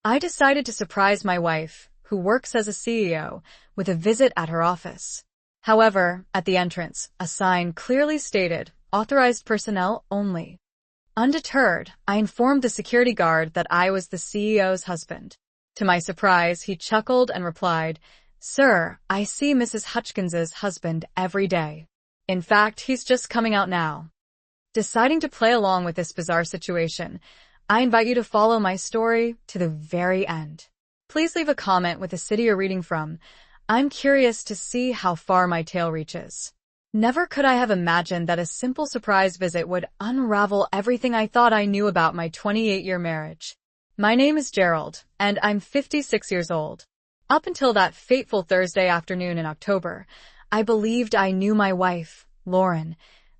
I decided to surprise my wife, who works as a CEO, with a visit at her office. However, at the entrance, a sign clearly stated, "Authorized personnel only." Undeterred, I informed the security guard that I was the CEO's husband. To my surprise, he chuckled and replied, "Sir, I see Mrs. Hutchinson's husband every day. In fact, he's just coming out now." Deciding to play along with this bizarre situation, I invite you to follow my story to the very end. Please leave a comment with the city you're reading from. I'm curious to see how far my tale reaches. Never could I have imagined that a simple surprise visit would unravel everything I thought I knew about my 28-year marriage. My name is Gerald, and I'm 56 years old. Up until that fateful Thursday afternoon in October, I believed I knew my wife, Lauren,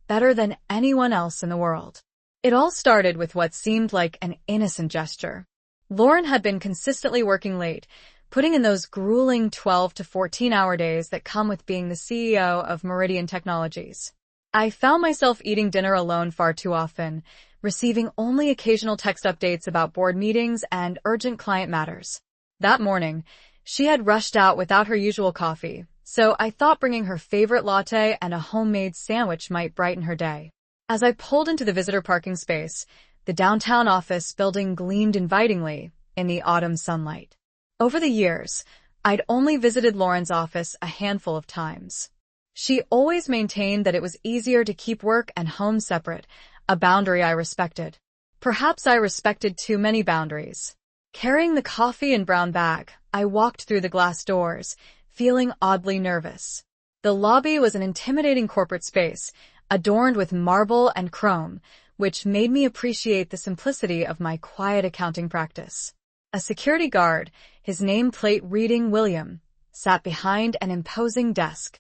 better than anyone else in the world. It all started with what seemed like an innocent gesture. Lauren had been consistently working late, putting in those grueling 12 to 14-hour days that come with being the CEO of Meridian Technologies. I found myself eating dinner alone far too often, receiving only occasional text updates about board meetings and urgent client matters. That morning, she had rushed out without her usual coffee, so I thought bringing her favorite latte and a homemade sandwich might brighten her day. As I pulled into the visitor parking space, the downtown office building gleamed invitingly in the autumn sunlight. Over the years, I'd only visited Lauren's office a handful of times. She always maintained that it was easier to keep work and home separate, a boundary I respected. Perhaps I respected too many boundaries. Carrying the coffee and brown bag, I walked through the glass doors, feeling oddly nervous. The lobby was an intimidating corporate space, adorned with marble and chrome, which made me appreciate the simplicity of my quiet accounting practice. A security guard, his nameplate reading William, sat behind an imposing desk.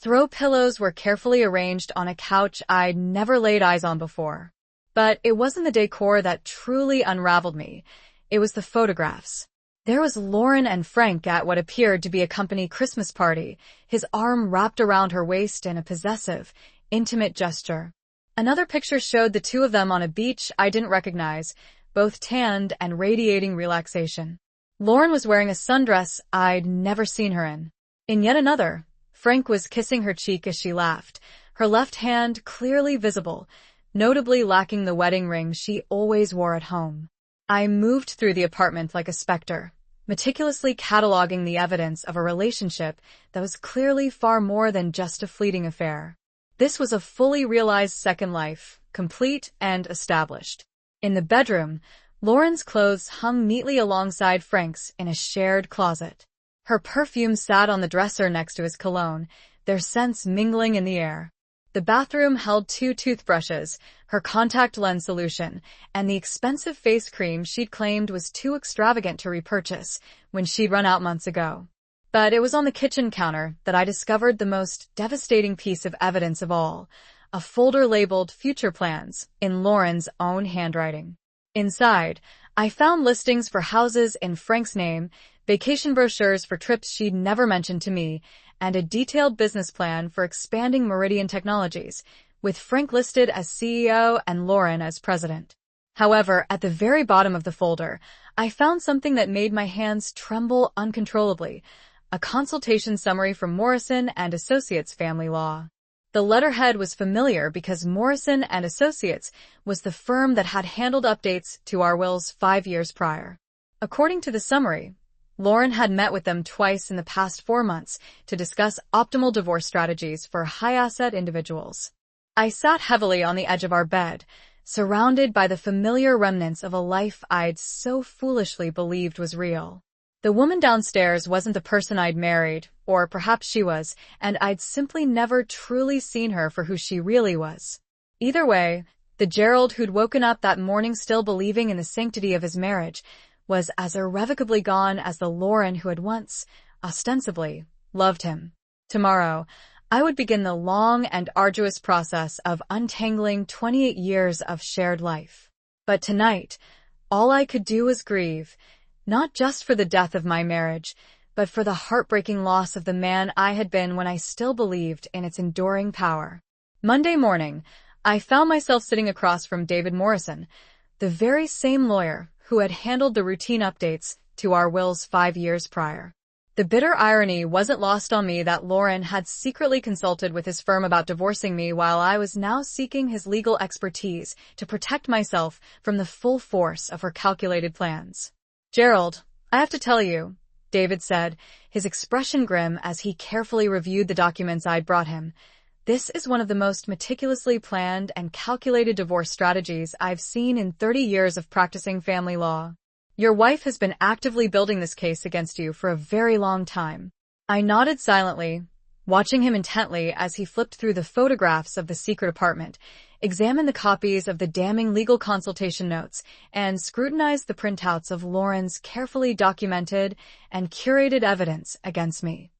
Throw pillows were carefully arranged on a couch I'd never laid eyes on before. But it wasn't the decor that truly unraveled me. It was the photographs. There was Lauren and Frank at what appeared to be a company Christmas party, his arm wrapped around her waist in a possessive, intimate gesture. Another picture showed the two of them on a beach I didn't recognize, both tanned and radiating relaxation. Lauren was wearing a sundress I'd never seen her in. In yet another, Frank was kissing her cheek as she laughed, her left hand clearly visible, notably lacking the wedding ring she always wore at home. I moved through the apartment like a specter, meticulously cataloging the evidence of a relationship that was clearly far more than just a fleeting affair. This was a fully realized second life, complete and established. In the bedroom, Lauren's clothes hung neatly alongside Frank's in a shared closet. Her perfume sat on the dresser next to his cologne, their scents mingling in the air. The bathroom held 2 toothbrushes, her contact lens solution, and the expensive face cream she'd claimed was too extravagant to repurchase when she'd run out months ago. But it was on the kitchen counter that I discovered the most devastating piece of evidence of all, a folder labeled Future Plans in Lauren's own handwriting. Inside, I found listings for houses in Frank's name, vacation brochures for trips she'd never mentioned to me, and a detailed business plan for expanding Meridian Technologies, with Frank listed as CEO and Lauren as president. However, at the very bottom of the folder, I found something that made my hands tremble uncontrollably, a consultation summary from Morrison and Associates Family Law. The letterhead was familiar because Morrison and Associates was the firm that had handled updates to our wills 5 years prior. According to the summary, Lauren had met with them twice in the past 4 months to discuss optimal divorce strategies for high-asset individuals. I sat heavily on the edge of our bed, surrounded by the familiar remnants of a life I'd so foolishly believed was real. The woman downstairs wasn't the person I'd married, or perhaps she was, and I'd simply never truly seen her for who she really was. Either way, the Gerald who'd woken up that morning still believing in the sanctity of his marriage was as irrevocably gone as the Lauren who had once, ostensibly, loved him. Tomorrow, I would begin the long and arduous process of untangling 28 years of shared life. But tonight, all I could do was grieve, not just for the death of my marriage, but for the heartbreaking loss of the man I had been when I still believed in its enduring power. Monday morning, I found myself sitting across from David Morrison, the very same lawyer who had handled the routine updates to our wills 5 years prior. The bitter irony wasn't lost on me that Lauren had secretly consulted with his firm about divorcing me while I was now seeking his legal expertise to protect myself from the full force of her calculated plans. "Gerald, I have to tell you," David said, his expression grim as he carefully reviewed the documents I'd brought him. "This is one of the most meticulously planned and calculated divorce strategies I've seen in 30 years of practicing family law. Your wife has been actively building this case against you for a very long time." I nodded silently, watching him intently as he flipped through the photographs of the secret apartment, examined the copies of the damning legal consultation notes, and scrutinized the printouts of Lauren's carefully documented and curated evidence against me.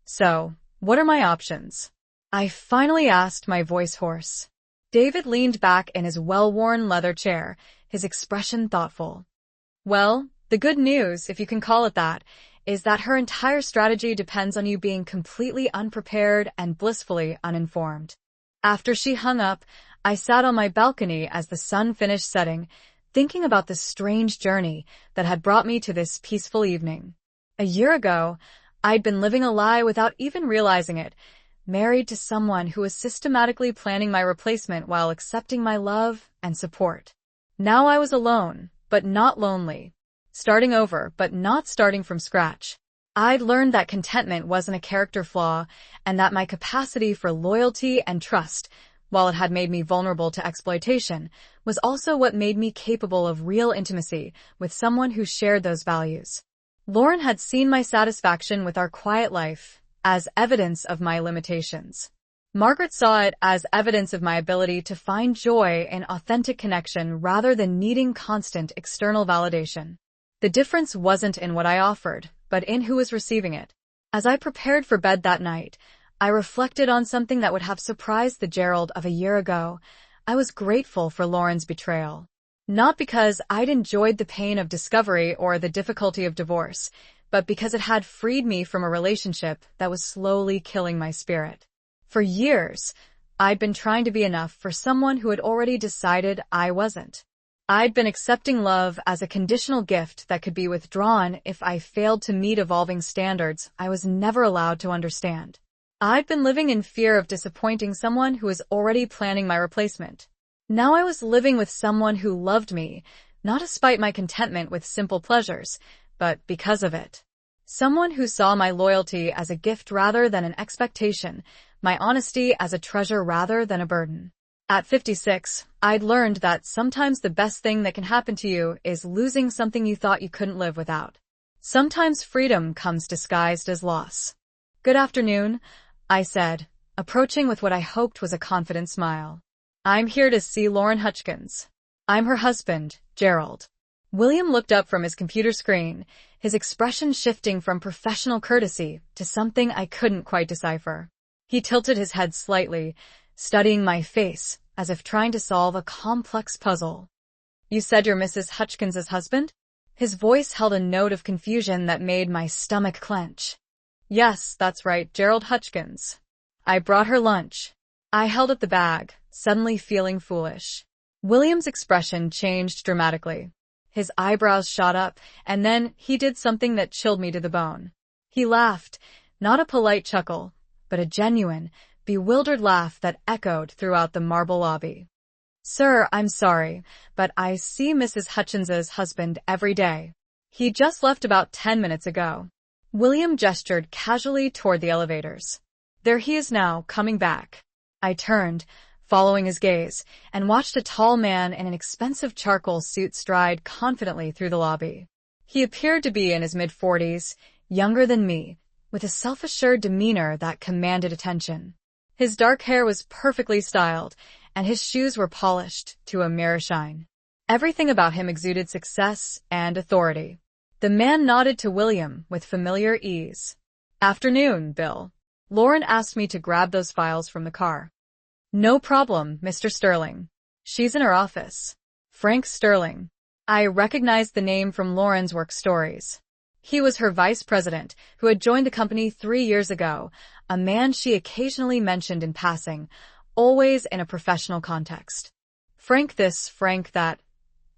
"So, what are my options?" I finally asked, my voice hoarse. David leaned back in his well-worn leather chair, his expression thoughtful. "Well, the good news, if you can call it that, is that her entire strategy depends on you being completely unprepared and blissfully uninformed." After she hung up, I sat on my balcony as the sun finished setting, thinking about the strange journey that had brought me to this peaceful evening. A year ago, I'd been living a lie without even realizing it, married to someone who was systematically planning my replacement while accepting my love and support. Now I was alone, but not lonely. Starting over, but not starting from scratch. I'd learned that contentment wasn't a character flaw, and that my capacity for loyalty and trust, while it had made me vulnerable to exploitation, was also what made me capable of real intimacy with someone who shared those values. Lauren had seen my satisfaction with our quiet life as evidence of my limitations. Margaret saw it as evidence of my ability to find joy in authentic connection rather than needing constant external validation. The difference wasn't in what I offered, but in who was receiving it. As I prepared for bed that night, I reflected on something that would have surprised the Gerald of a year ago. I was grateful for Lauren's betrayal. Not because I'd enjoyed the pain of discovery or the difficulty of divorce, but because it had freed me from a relationship that was slowly killing my spirit. For years, I'd been trying to be enough for someone who had already decided I wasn't. I'd been accepting love as a conditional gift that could be withdrawn if I failed to meet evolving standards I was never allowed to understand. I'd been living in fear of disappointing someone who was already planning my replacement. Now I was living with someone who loved me, not despite my contentment with simple pleasures, but because of it. Someone who saw my loyalty as a gift rather than an expectation, my honesty as a treasure rather than a burden. At 56, I'd learned that sometimes the best thing that can happen to you is losing something you thought you couldn't live without. Sometimes freedom comes disguised as loss. "Good afternoon," I said, approaching with what I hoped was a confident smile. "I'm here to see Lauren Hutchins. I'm her husband, Gerald." William looked up from his computer screen, his expression shifting from professional courtesy to something I couldn't quite decipher. He tilted his head slightly, studying my face as if trying to solve a complex puzzle. "You said you're Mrs. Hutchins's husband?" His voice held a note of confusion that made my stomach clench. "Yes, that's right, Gerald Hutchins. I brought her lunch." I held up the bag, suddenly feeling foolish. William's expression changed dramatically. His eyebrows shot up, and then he did something that chilled me to the bone. He laughed, not a polite chuckle, but a genuine, bewildered laugh that echoed throughout the marble lobby. "Sir, I'm sorry, but I see Mrs. Hutchins's husband every day. He just left about 10 minutes ago." William gestured casually toward the elevators. "There he is now, coming back." I turned, following his gaze, and watched a tall man in an expensive charcoal suit stride confidently through the lobby. He appeared to be in his mid-40s, younger than me, with a self-assured demeanor that commanded attention. His dark hair was perfectly styled, and his shoes were polished to a mirror shine. Everything about him exuded success and authority. The man nodded to William with familiar ease. "Afternoon, Bill. Lauren asked me to grab those files from the car." "No problem, Mr. Sterling. She's in her office." Frank Sterling. I recognized the name from Lauren's work stories. He was her vice president, who had joined the company 3 years ago, a man she occasionally mentioned in passing, always in a professional context. Frank this, Frank that.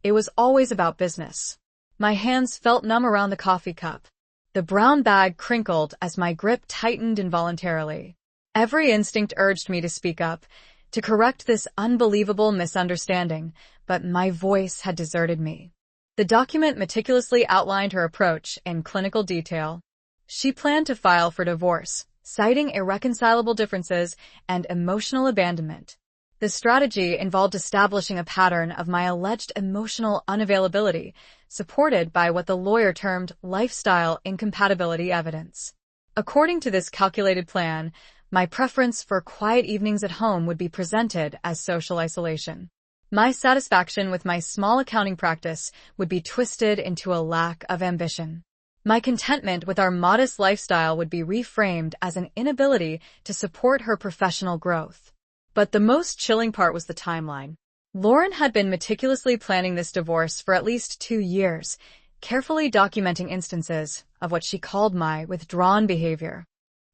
It was always about business. My hands felt numb around the coffee cup. The brown bag crinkled as my grip tightened involuntarily. Every instinct urged me to speak up, to correct this unbelievable misunderstanding, but my voice had deserted me. The document meticulously outlined her approach in clinical detail. She planned to file for divorce, citing irreconcilable differences and emotional abandonment. The strategy involved establishing a pattern of my alleged emotional unavailability, supported by what the lawyer termed lifestyle incompatibility evidence. According to this calculated plan, my preference for quiet evenings at home would be presented as social isolation. My satisfaction with my small accounting practice would be twisted into a lack of ambition. My contentment with our modest lifestyle would be reframed as an inability to support her professional growth. But the most chilling part was the timeline. Lauren had been meticulously planning this divorce for at least 2 years, carefully documenting instances of what she called my withdrawn behavior.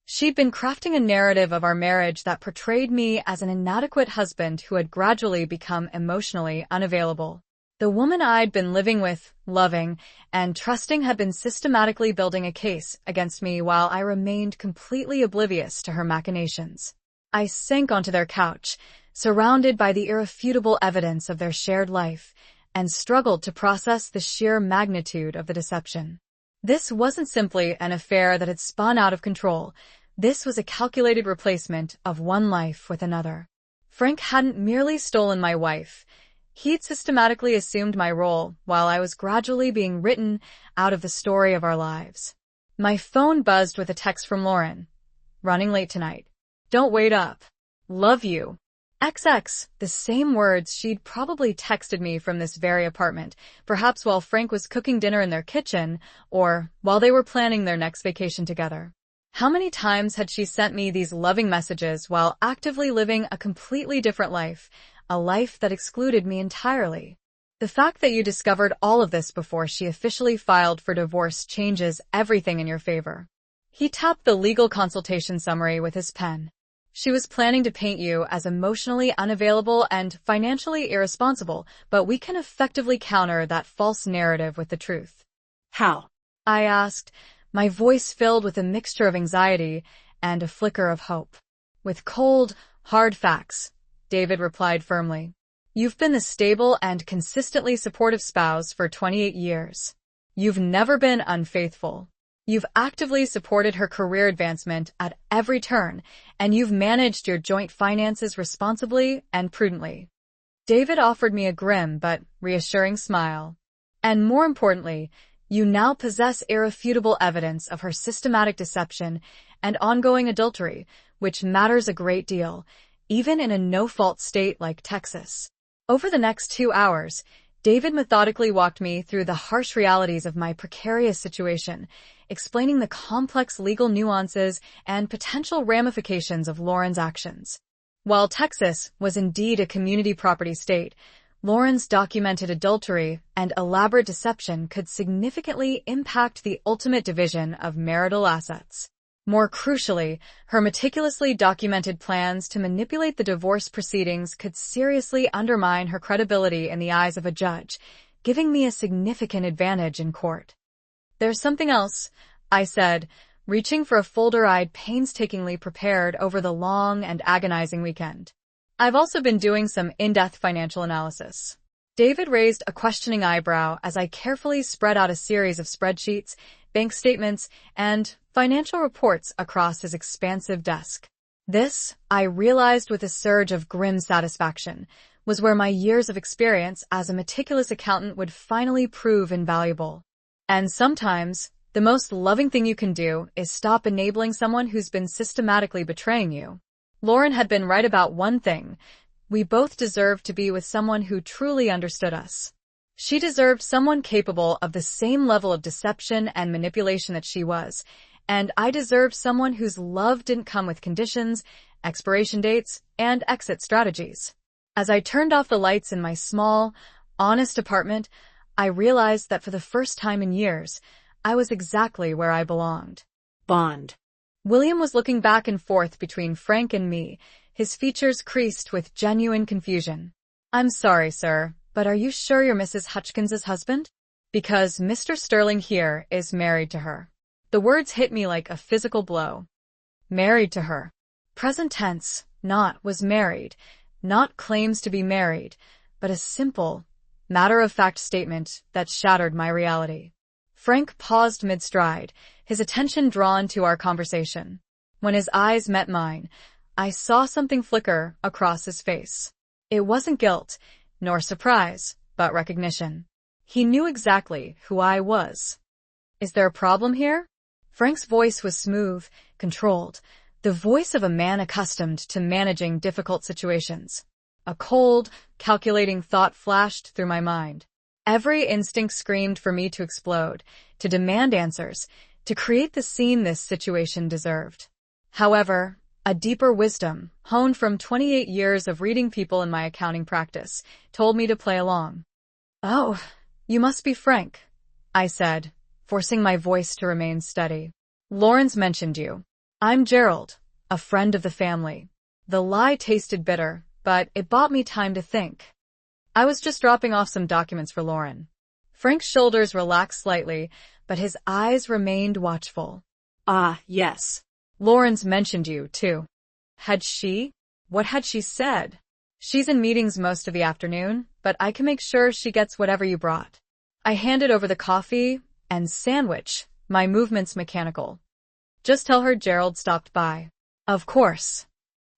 She'd been crafting a narrative of our marriage that portrayed me as an inadequate husband who had gradually become emotionally unavailable. The woman I'd been living with, loving, and trusting had been systematically building a case against me while I remained completely oblivious to her machinations. I sank onto their couch, surrounded by the irrefutable evidence of their shared life, and struggled to process the sheer magnitude of the deception. This wasn't simply an affair that had spun out of control. This was a calculated replacement of one life with another. Frank hadn't merely stolen my wife. He'd systematically assumed my role while I was gradually being written out of the story of our lives. My phone buzzed with a text from Lauren. "Running late tonight. Don't wait up. Love you. XX," the same words she'd probably texted me from this very apartment, perhaps while Frank was cooking dinner in their kitchen, or while they were planning their next vacation together. How many times had she sent me these loving messages while actively living a completely different life, a life that excluded me entirely? The fact that you discovered all of this before she officially filed for divorce changes everything in your favor. He tapped the legal consultation summary with his pen. She was planning to paint you as emotionally unavailable and financially irresponsible, but we can effectively counter that false narrative with the truth. How? I asked, my voice filled with a mixture of anxiety and a flicker of hope. "With cold, hard facts," David replied firmly. "You've been the stable and consistently supportive spouse for 28 years. You've never been unfaithful. You've actively supported her career advancement at every turn, and you've managed your joint finances responsibly and prudently." David offered me a grim but reassuring smile. "And more importantly, you now possess irrefutable evidence of her systematic deception and ongoing adultery, which matters a great deal, even in a no-fault state like Texas." Over the next 2 hours, David methodically walked me through the harsh realities of my precarious situation, explaining the complex legal nuances and potential ramifications of Lauren's actions. While Texas was indeed a community property state, Lauren's documented adultery and elaborate deception could significantly impact the ultimate division of marital assets. More crucially, her meticulously documented plans to manipulate the divorce proceedings could seriously undermine her credibility in the eyes of a judge, giving me a significant advantage in court. "There's something else," I said, reaching for a folder I'd painstakingly prepared over the long and agonizing weekend. "I've also been doing some in-depth financial analysis." David raised a questioning eyebrow as I carefully spread out a series of spreadsheets, bank statements, and financial reports across his expansive desk. This, I realized with a surge of grim satisfaction, was where my years of experience as a meticulous accountant would finally prove invaluable. And sometimes, the most loving thing you can do is stop enabling someone who's been systematically betraying you. Lauren had been right about one thing. We both deserved to be with someone who truly understood us. She deserved someone capable of the same level of deception and manipulation that she was, and I deserved someone whose love didn't come with conditions, expiration dates, and exit strategies. As I turned off the lights in my small, honest apartment, I realized that for the first time in years, I was exactly where I belonged. Bond. William was looking back and forth between Frank and me, his features creased with genuine confusion. "I'm sorry, sir, but are you sure you're Mrs. Hutchinson's husband?" Because Mr. Sterling here is married to her. The words hit me like a physical blow. Married to her. Present tense, not was married, not claims to be married, but a simple, matter-of-fact statement that shattered my reality. Frank paused mid-stride, his attention drawn to our conversation. When his eyes met mine, I saw something flicker across his face. It wasn't guilt, nor surprise, but recognition. He knew exactly who I was. Is there a problem here? Frank's voice was smooth, controlled, the voice of a man accustomed to managing difficult situations. A cold, calculating thought flashed through my mind. Every instinct screamed for me to explode, to demand answers, to create the scene this situation deserved. However, a deeper wisdom, honed from 28 years of reading people in my accounting practice, told me to play along. "Oh, you must be Frank," I said, forcing my voice to remain steady. "Lawrence mentioned you. I'm Gerald, a friend of the family." The lie tasted bitter, but it bought me time to think. I was just dropping off some documents for Lauren. Frank's shoulders relaxed slightly, but his eyes remained watchful. "Ah, yes. Lauren's mentioned you, too." Had she? What had she said? "She's in meetings most of the afternoon, but I can make sure she gets whatever you brought." I handed over the coffee and sandwich, my movements mechanical. "Just tell her Gerald stopped by." "Of course."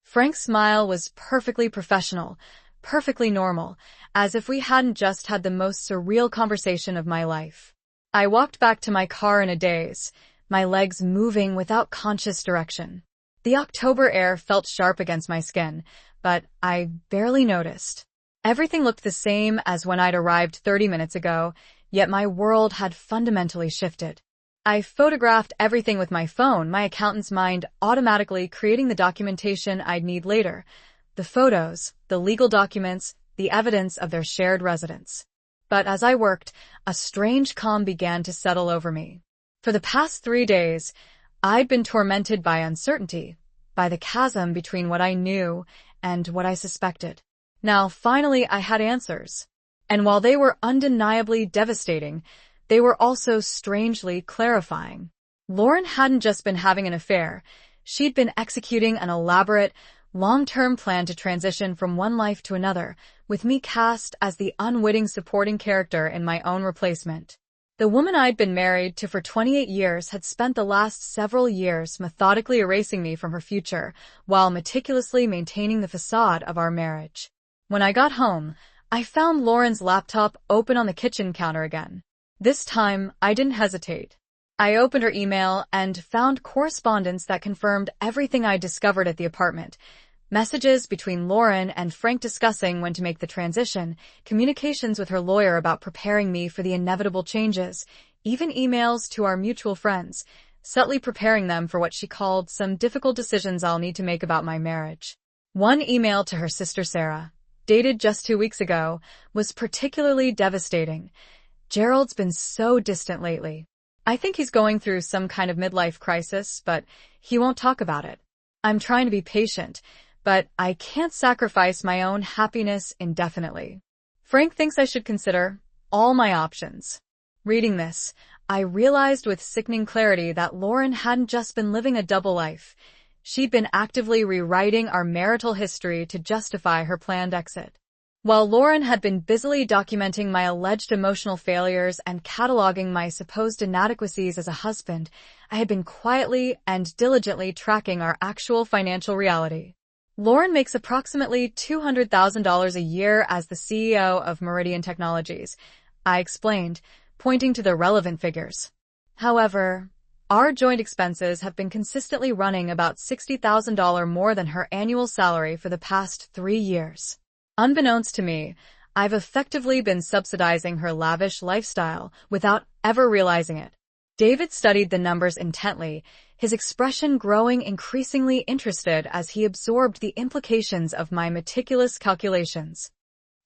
Frank's smile was perfectly professional, perfectly normal, as if we hadn't just had the most surreal conversation of my life. I walked back to my car in a daze, my legs moving without conscious direction. The October air felt sharp against my skin, but I barely noticed. Everything looked the same as when I'd arrived 30 minutes ago, yet my world had fundamentally shifted. I photographed everything with my phone, my accountant's mind automatically creating the documentation I'd need later. The photos, the legal documents, the evidence of their shared residence. But as I worked, a strange calm began to settle over me. For the past 3 days, I'd been tormented by uncertainty, by the chasm between what I knew and what I suspected. Now, finally, I had answers. And while they were undeniably devastating, they were also strangely clarifying. Lauren hadn't just been having an affair. She'd been executing an elaborate, long-term plan to transition from one life to another, with me cast as the unwitting supporting character in my own replacement. The woman I'd been married to for 28 years had spent the last several years methodically erasing me from her future, while meticulously maintaining the facade of our marriage. When I got home, I found Lauren's laptop open on the kitchen counter again. This time, I didn't hesitate. I opened her email and found correspondence that confirmed everything I discovered at the apartment. Messages between Lauren and Frank discussing when to make the transition, communications with her lawyer about preparing me for the inevitable changes, even emails to our mutual friends, subtly preparing them for what she called some difficult decisions I'll need to make about my marriage. One email to her sister Sarah, dated just 2 weeks ago, was particularly devastating. "Gerald's been so distant lately. I think he's going through some kind of midlife crisis, but he won't talk about it. I'm trying to be patient, but I can't sacrifice my own happiness indefinitely. Frank thinks I should consider all my options." Reading this, I realized with sickening clarity that Lauren hadn't just been living a double life. She'd been actively rewriting our marital history to justify her planned exit. While Lauren had been busily documenting my alleged emotional failures and cataloging my supposed inadequacies as a husband, I had been quietly and diligently tracking our actual financial reality. Lauren makes approximately $200,000 a year as the CEO of Meridian Technologies, I explained, pointing to the relevant figures. However, our joint expenses have been consistently running about $60,000 more than her annual salary for the past 3 years. Unbeknownst to me, I've effectively been subsidizing her lavish lifestyle without ever realizing it. David studied the numbers intently, his expression growing increasingly interested as he absorbed the implications of my meticulous calculations.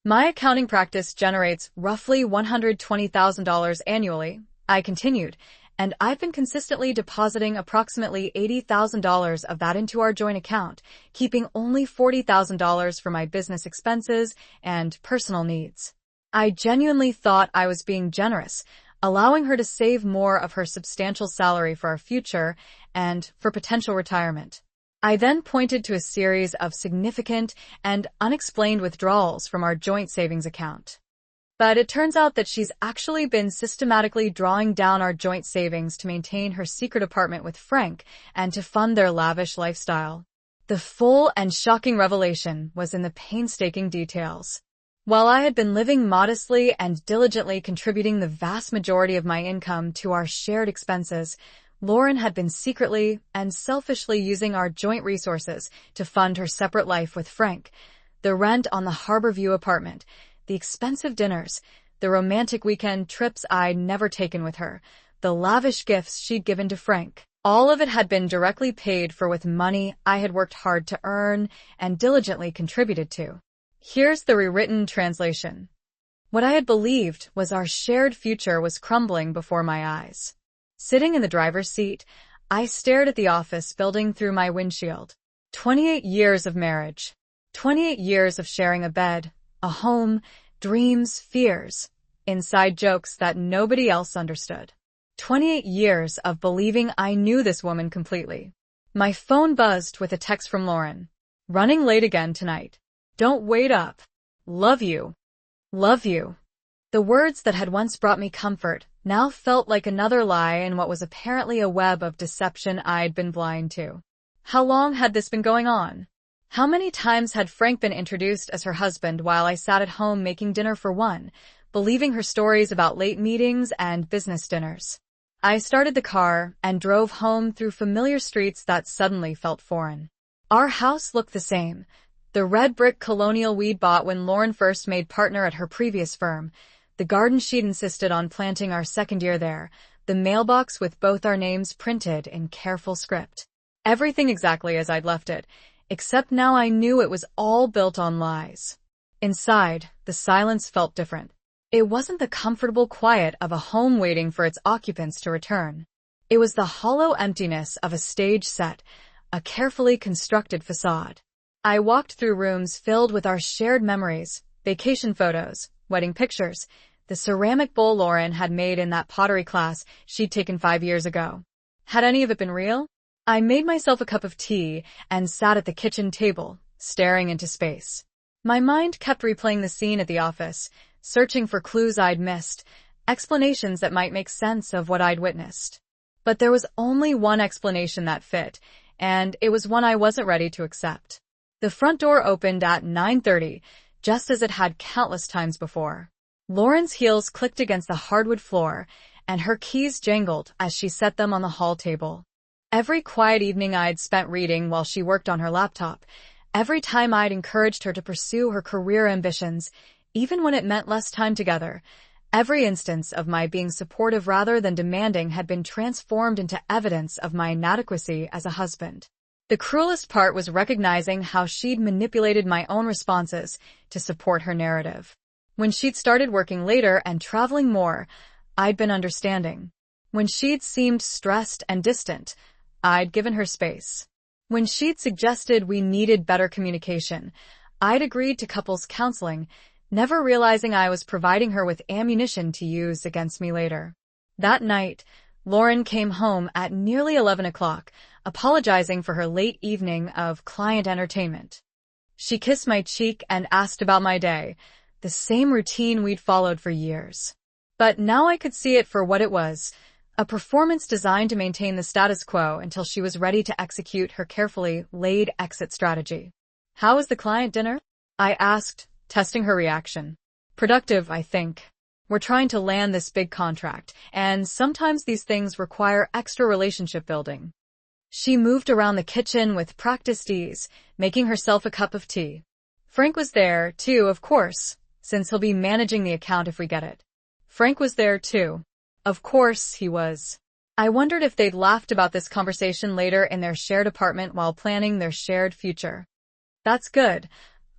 "My accounting practice generates roughly $120,000 annually," I continued, "and I've been consistently depositing approximately $80,000 of that into our joint account, keeping only $40,000 for my business expenses and personal needs. I genuinely thought I was being generous, allowing her to save more of her substantial salary for our future and for potential retirement. I then pointed to a series of significant and unexplained withdrawals from our joint savings account. But it turns out that she's actually been systematically drawing down our joint savings to maintain her secret apartment with Frank and to fund their lavish lifestyle. The full and shocking revelation was in the painstaking details. While I had been living modestly and diligently contributing the vast majority of my income to our shared expenses, Lauren had been secretly and selfishly using our joint resources to fund her separate life with Frank. The rent on the Harborview apartment, the expensive dinners, the romantic weekend trips I'd never taken with her, the lavish gifts she'd given to Frank. All of it had been directly paid for with money I had worked hard to earn and diligently contributed to. Here's the rewritten translation. What I had believed was our shared future was crumbling before my eyes. Sitting in the driver's seat, I stared at the office building through my windshield. 28 years of marriage. 28 years of sharing a bed, a home, dreams, fears, inside jokes that nobody else understood. 28 years of believing I knew this woman completely. My phone buzzed with a text from Lauren. Running late again tonight. Don't wait up. Love you. Love you. The words that had once brought me comfort now felt like another lie in what was apparently a web of deception I'd been blind to. How long had this been going on? How many times had Frank been introduced as her husband while I sat at home making dinner for one, believing her stories about late meetings and business dinners? I started the car and drove home through familiar streets that suddenly felt foreign. Our house looked the same. The red brick colonial we'd bought when Lauren first made partner at her previous firm, the garden she'd insisted on planting our second year there, the mailbox with both our names printed in careful script. Everything exactly as I'd left it, except now I knew it was all built on lies. Inside, the silence felt different. It wasn't the comfortable quiet of a home waiting for its occupants to return. It was the hollow emptiness of a stage set, a carefully constructed facade. I walked through rooms filled with our shared memories, vacation photos, wedding pictures, the ceramic bowl Lauren had made in that pottery class she'd taken 5 years ago. Had any of it been real? I made myself a cup of tea and sat at the kitchen table, staring into space. My mind kept replaying the scene at the office, searching for clues I'd missed, explanations that might make sense of what I'd witnessed. But there was only one explanation that fit, and it was one I wasn't ready to accept. The front door opened at 9:30, just as it had countless times before. Lauren's heels clicked against the hardwood floor, and her keys jangled as she set them on the hall table. Every quiet evening I'd spent reading while she worked on her laptop, every time I'd encouraged her to pursue her career ambitions, even when it meant less time together, every instance of my being supportive rather than demanding had been transformed into evidence of my inadequacy as a husband. The cruelest part was recognizing how she'd manipulated my own responses to support her narrative. When she'd started working later and traveling more, I'd been understanding. When she'd seemed stressed and distant, I'd given her space. When she'd suggested we needed better communication, I'd agreed to couples counseling, never realizing I was providing her with ammunition to use against me later. That night, Lauren came home at nearly 11 o'clock, apologizing for her late evening of client entertainment. She kissed my cheek and asked about my day, the same routine we'd followed for years. But now I could see it for what it was, a performance designed to maintain the status quo until she was ready to execute her carefully laid exit strategy. How was the client dinner? I asked, testing her reaction. Productive, I think. We're trying to land this big contract, and sometimes these things require extra relationship building. She moved around the kitchen with practiced ease, making herself a cup of tea. Frank was there, too, of course, since he'll be managing the account if we get it. Frank was there, too. Of course he was. I wondered if they'd laughed about this conversation later in their shared apartment while planning their shared future. That's good,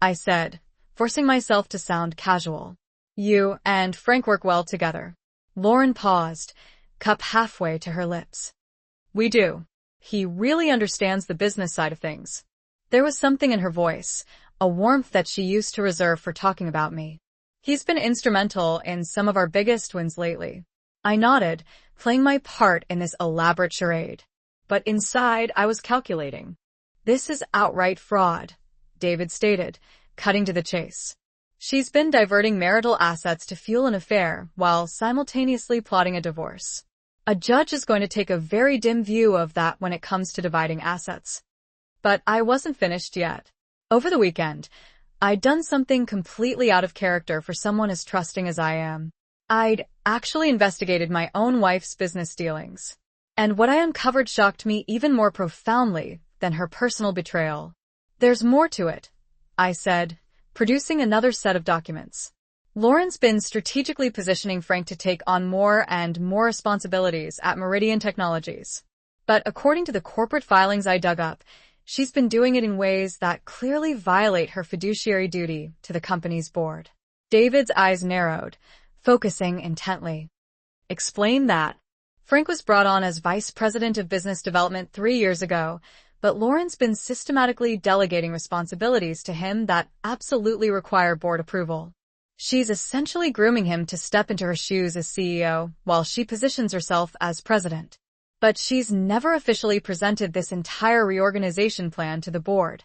I said, forcing myself to sound casual. You and Frank work well together. Lauren paused, cup halfway to her lips. We do. He really understands the business side of things. There was something in her voice, a warmth that she used to reserve for talking about me. He's been instrumental in some of our biggest wins lately. I nodded, playing my part in this elaborate charade. But inside, I was calculating. This is outright fraud, David stated, cutting to the chase. She's been diverting marital assets to fuel an affair while simultaneously plotting a divorce. A judge is going to take a very dim view of that when it comes to dividing assets. But I wasn't finished yet. Over the weekend, I'd done something completely out of character for someone as trusting as I am. I'd actually investigated my own wife's business dealings. And what I uncovered shocked me even more profoundly than her personal betrayal. There's more to it, I said, producing another set of documents. Lauren's been strategically positioning Frank to take on more and more responsibilities at Meridian Technologies. But according to the corporate filings I dug up, she's been doing it in ways that clearly violate her fiduciary duty to the company's board. David's eyes narrowed, focusing intently. Explain that. Frank was brought on as vice president of business development 3 years ago, but Lauren's been systematically delegating responsibilities to him that absolutely require board approval. She's essentially grooming him to step into her shoes as CEO while she positions herself as president. But she's never officially presented this entire reorganization plan to the board.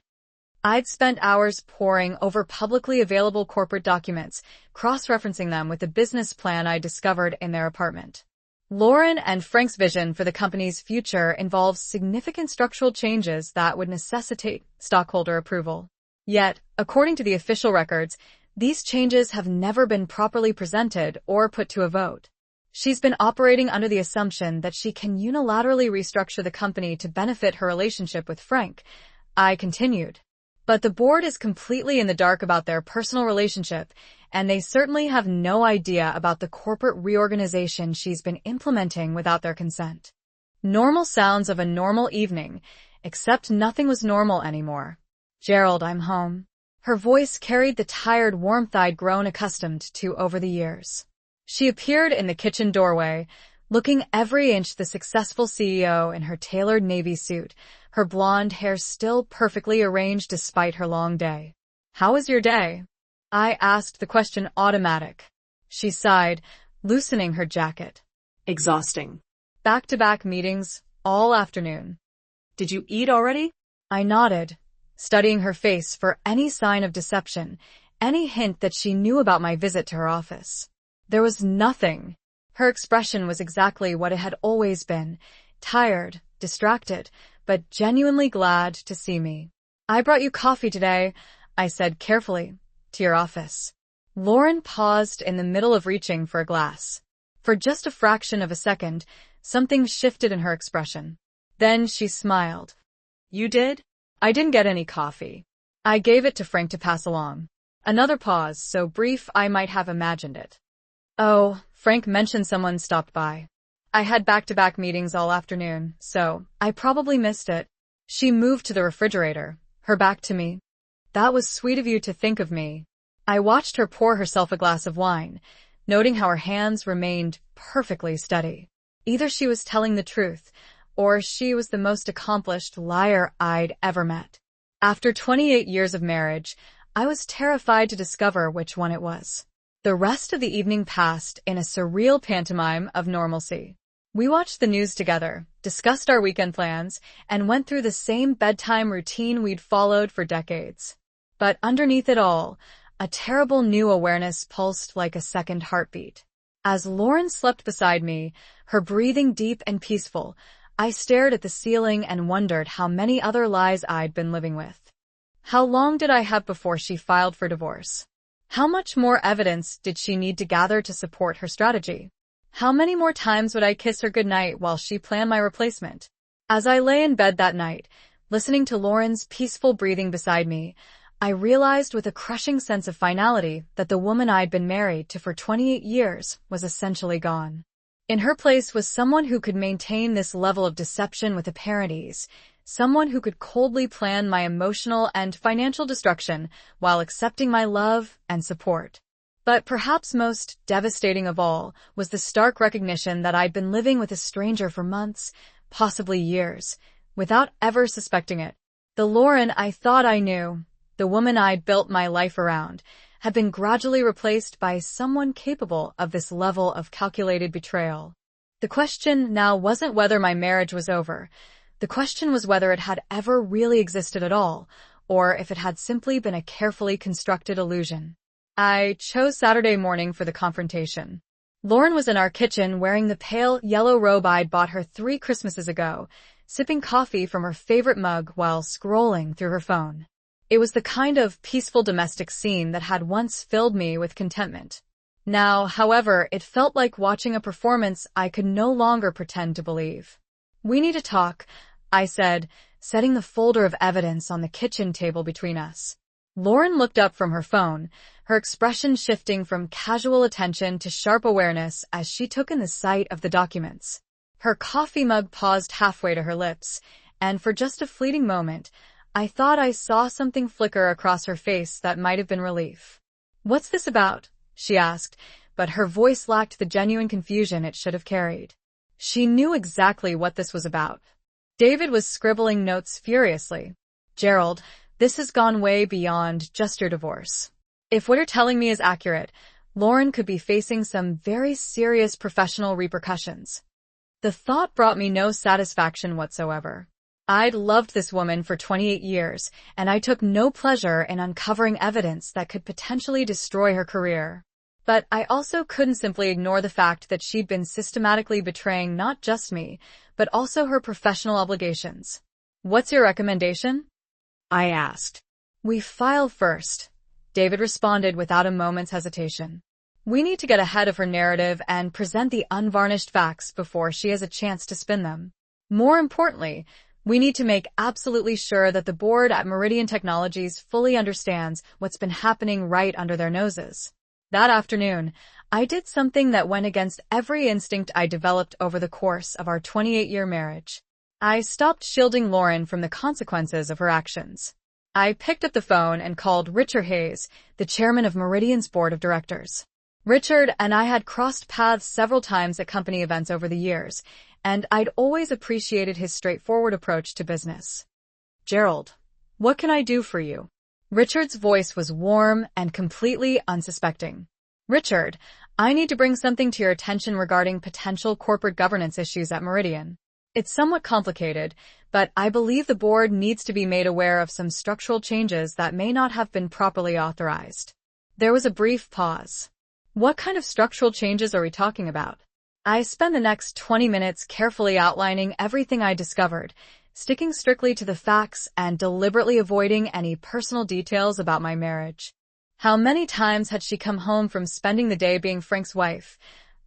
I'd spent hours poring over publicly available corporate documents, cross-referencing them with the business plan I discovered in their apartment. Lauren and Frank's vision for the company's future involves significant structural changes that would necessitate stockholder approval. Yet, according to the official records, these changes have never been properly presented or put to a vote. She's been operating under the assumption that she can unilaterally restructure the company to benefit her relationship with Frank, I continued. But the board is completely in the dark about their personal relationship, and they certainly have no idea about the corporate reorganization she's been implementing without their consent. Normal sounds of a normal evening, except nothing was normal anymore. Gerald, I'm home. Her voice carried the tired warmth I'd grown accustomed to over the years. She appeared in the kitchen doorway, looking every inch the successful CEO in her tailored navy suit, her blonde hair still perfectly arranged despite her long day. How was your day? I asked the question automatic. She sighed, loosening her jacket. Exhausting. Back-to-back meetings, all afternoon. Did you eat already? I nodded, studying her face for any sign of deception, any hint that she knew about my visit to her office. There was nothing. Her expression was exactly what it had always been, tired, distracted, but genuinely glad to see me. I brought you coffee today, I said carefully, to your office. Lauren paused in the middle of reaching for a glass. For just a fraction of a second, something shifted in her expression. Then she smiled. You did? I didn't get any coffee. I gave it to Frank to pass along. Another pause, so brief I might have imagined it. Oh, Frank mentioned someone stopped by. I had back-to-back meetings all afternoon, so I probably missed it. She moved to the refrigerator, her back to me. That was sweet of you to think of me. I watched her pour herself a glass of wine, noting how her hands remained perfectly steady. Either she was telling the truth, or she was the most accomplished liar I'd ever met. After 28 years of marriage, I was terrified to discover which one it was. The rest of the evening passed in a surreal pantomime of normalcy. We watched the news together, discussed our weekend plans, and went through the same bedtime routine we'd followed for decades. But underneath it all, a terrible new awareness pulsed like a second heartbeat. As Lauren slept beside me, her breathing deep and peaceful, I stared at the ceiling and wondered how many other lies I'd been living with. How long did I have before she filed for divorce? How much more evidence did she need to gather to support her strategy? How many more times would I kiss her goodnight while she planned my replacement? As I lay in bed that night, listening to Lauren's peaceful breathing beside me, I realized with a crushing sense of finality that the woman I'd been married to for 28 years was essentially gone. In her place was someone who could maintain this level of deception with apparent ease, someone who could coldly plan my emotional and financial destruction while accepting my love and support. But perhaps most devastating of all was the stark recognition that I'd been living with a stranger for months, possibly years, without ever suspecting it. The Lauren I thought I knew, the woman I'd built my life around, had been gradually replaced by someone capable of this level of calculated betrayal. The question now wasn't whether my marriage was over. The question was whether it had ever really existed at all, or if it had simply been a carefully constructed illusion. I chose Saturday morning for the confrontation. Lauren was in our kitchen wearing the pale yellow robe I'd bought her 3 Christmases ago, sipping coffee from her favorite mug while scrolling through her phone. It was the kind of peaceful domestic scene that had once filled me with contentment. Now, however, it felt like watching a performance I could no longer pretend to believe. "We need to talk," I said, setting the folder of evidence on the kitchen table between us. Lauren looked up from her phone, her expression shifting from casual attention to sharp awareness as she took in the sight of the documents. Her coffee mug paused halfway to her lips, and for just a fleeting moment, I thought I saw something flicker across her face that might have been relief. "What's this about?" she asked, but her voice lacked the genuine confusion it should have carried. She knew exactly what this was about. David was scribbling notes furiously. "Gerald, this has gone way beyond just your divorce. If what you're telling me is accurate, Lauren could be facing some very serious professional repercussions." The thought brought me no satisfaction whatsoever. I'd loved this woman for 28 years, and I took no pleasure in uncovering evidence that could potentially destroy her career. But I also couldn't simply ignore the fact that she'd been systematically betraying not just me, but also her professional obligations. "What's your recommendation?" I asked. "We file first," David responded without a moment's hesitation. "We need to get ahead of her narrative and present the unvarnished facts before she has a chance to spin them. More importantly, we need to make absolutely sure that the board at Meridian Technologies fully understands what's been happening right under their noses." That afternoon, I did something that went against every instinct I developed over the course of our 28-year marriage. I stopped shielding Lauren from the consequences of her actions. I picked up the phone and called Richard Hayes, the chairman of Meridian's board of directors. Richard and I had crossed paths several times at company events over the years, and I'd always appreciated his straightforward approach to business. "Gerald, what can I do for you?" Richard's voice was warm and completely unsuspecting. "Richard, I need to bring something to your attention regarding potential corporate governance issues at Meridian. It's somewhat complicated, but I believe the board needs to be made aware of some structural changes that may not have been properly authorized." There was a brief pause. "What kind of structural changes are we talking about?" I spent the next 20 minutes carefully outlining everything I discovered, sticking strictly to the facts and deliberately avoiding any personal details about my marriage. How many times had she come home from spending the day being Frank's wife,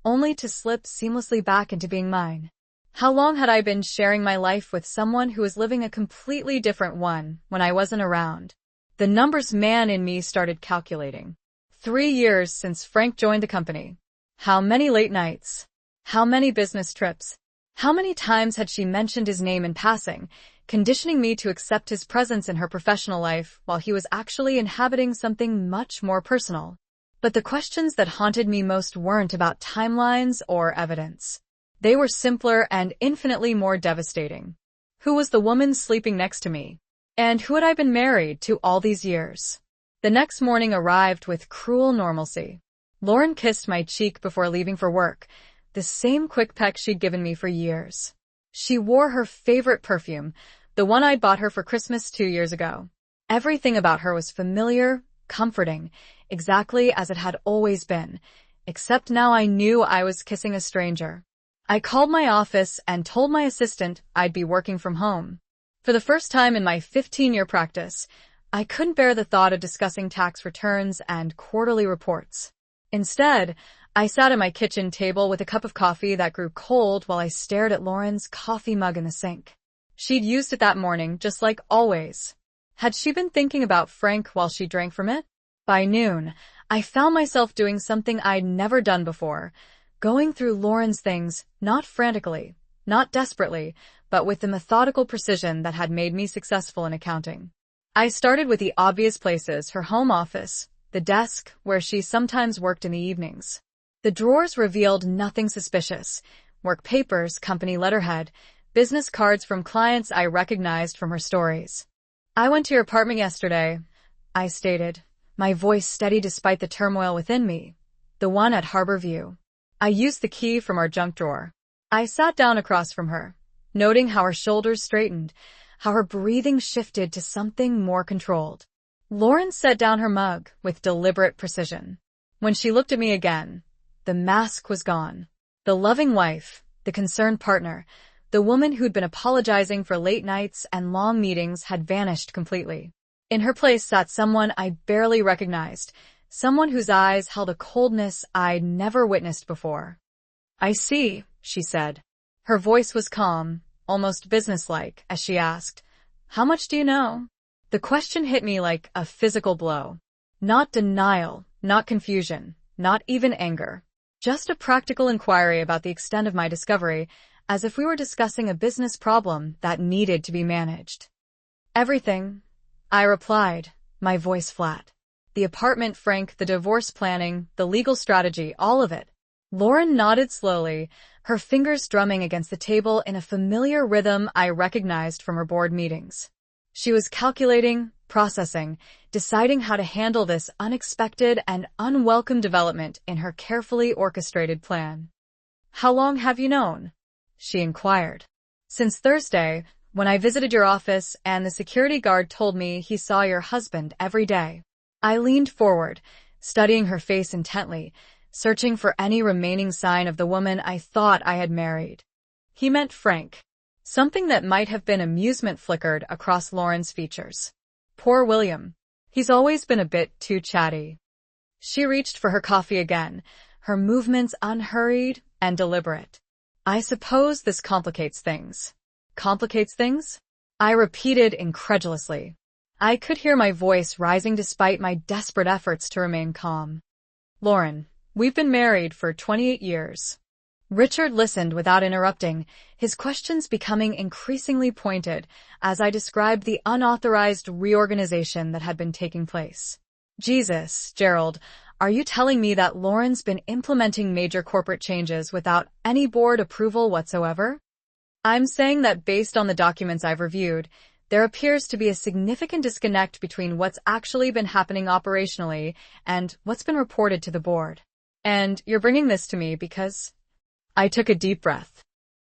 only to slip seamlessly back into being mine? How long had I been sharing my life with someone who was living a completely different one when I wasn't around? The numbers man in me started calculating. 3 years since Frank joined the company. How many late nights? How many business trips? How many times had she mentioned his name in passing, conditioning me to accept his presence in her professional life while he was actually inhabiting something much more personal? But the questions that haunted me most weren't about timelines or evidence. They were simpler and infinitely more devastating. Who was the woman sleeping next to me? And who had I been married to all these years? The next morning arrived with cruel normalcy. Lauren kissed my cheek before leaving for work, the same quick peck she'd given me for years. She wore her favorite perfume, the one I'd bought her for Christmas 2 years ago. Everything about her was familiar, comforting, exactly as it had always been, except now I knew I was kissing a stranger. I called my office and told my assistant I'd be working from home. For the first time in my 15-year practice, I couldn't bear the thought of discussing tax returns and quarterly reports. Instead, I sat at my kitchen table with a cup of coffee that grew cold while I stared at Lauren's coffee mug in the sink. She'd used it that morning, just like always. Had she been thinking about Frank while she drank from it? By noon, I found myself doing something I'd never done before, going through Lauren's things, not frantically, not desperately, but with the methodical precision that had made me successful in accounting. I started with the obvious places: her home office, the desk where she sometimes worked in the evenings. The drawers revealed nothing suspicious: work papers, company letterhead, business cards from clients I recognized from her stories. "I went to your apartment yesterday," I stated, my voice steady despite the turmoil within me. The one at Harbor View. I used the key from our junk drawer. I sat down across from her, noting how her shoulders straightened, how her breathing shifted to something more controlled. Lauren set down her mug with deliberate precision. When she looked at me again, the mask was gone. The loving wife, the concerned partner, the woman who'd been apologizing for late nights and long meetings had vanished completely. In her place sat someone I barely recognized, someone whose eyes held a coldness I'd never witnessed before. "I see," she said. Her voice was calm, almost businesslike, as she asked, "How much do you know?" The question hit me like a physical blow. Not denial, not confusion, not even anger. Just a practical inquiry about the extent of my discovery, as if we were discussing a business problem that needed to be managed. "Everything," I replied, my voice flat. "The apartment, Frank, the divorce planning, the legal strategy, all of it." Lauren nodded slowly, her fingers drumming against the table in a familiar rhythm I recognized from her board meetings. She was calculating, processing, deciding how to handle this unexpected and unwelcome development in her carefully orchestrated plan. "How long have you known?" she inquired. "Since Thursday, when I visited your office and the security guard told me he saw your husband every day." I leaned forward, studying her face intently, searching for any remaining sign of the woman I thought I had married. He meant Frank. Something that might have been amusement flickered across Lauren's features. "Poor William. He's always been a bit too chatty." She reached for her coffee again, her movements unhurried and deliberate. "I suppose this complicates things." "Complicates things?" I repeated incredulously. I could hear my voice rising despite my desperate efforts to remain calm. "Lauren, we've been married for 28 years. Richard listened without interrupting, his questions becoming increasingly pointed as I described the unauthorized reorganization that had been taking place. "Jesus, Gerald, are you telling me that Lauren's been implementing major corporate changes without any board approval whatsoever?" "I'm saying that based on the documents I've reviewed, there appears to be a significant disconnect between what's actually been happening operationally and what's been reported to the board. And you're bringing this to me because..." I took a deep breath.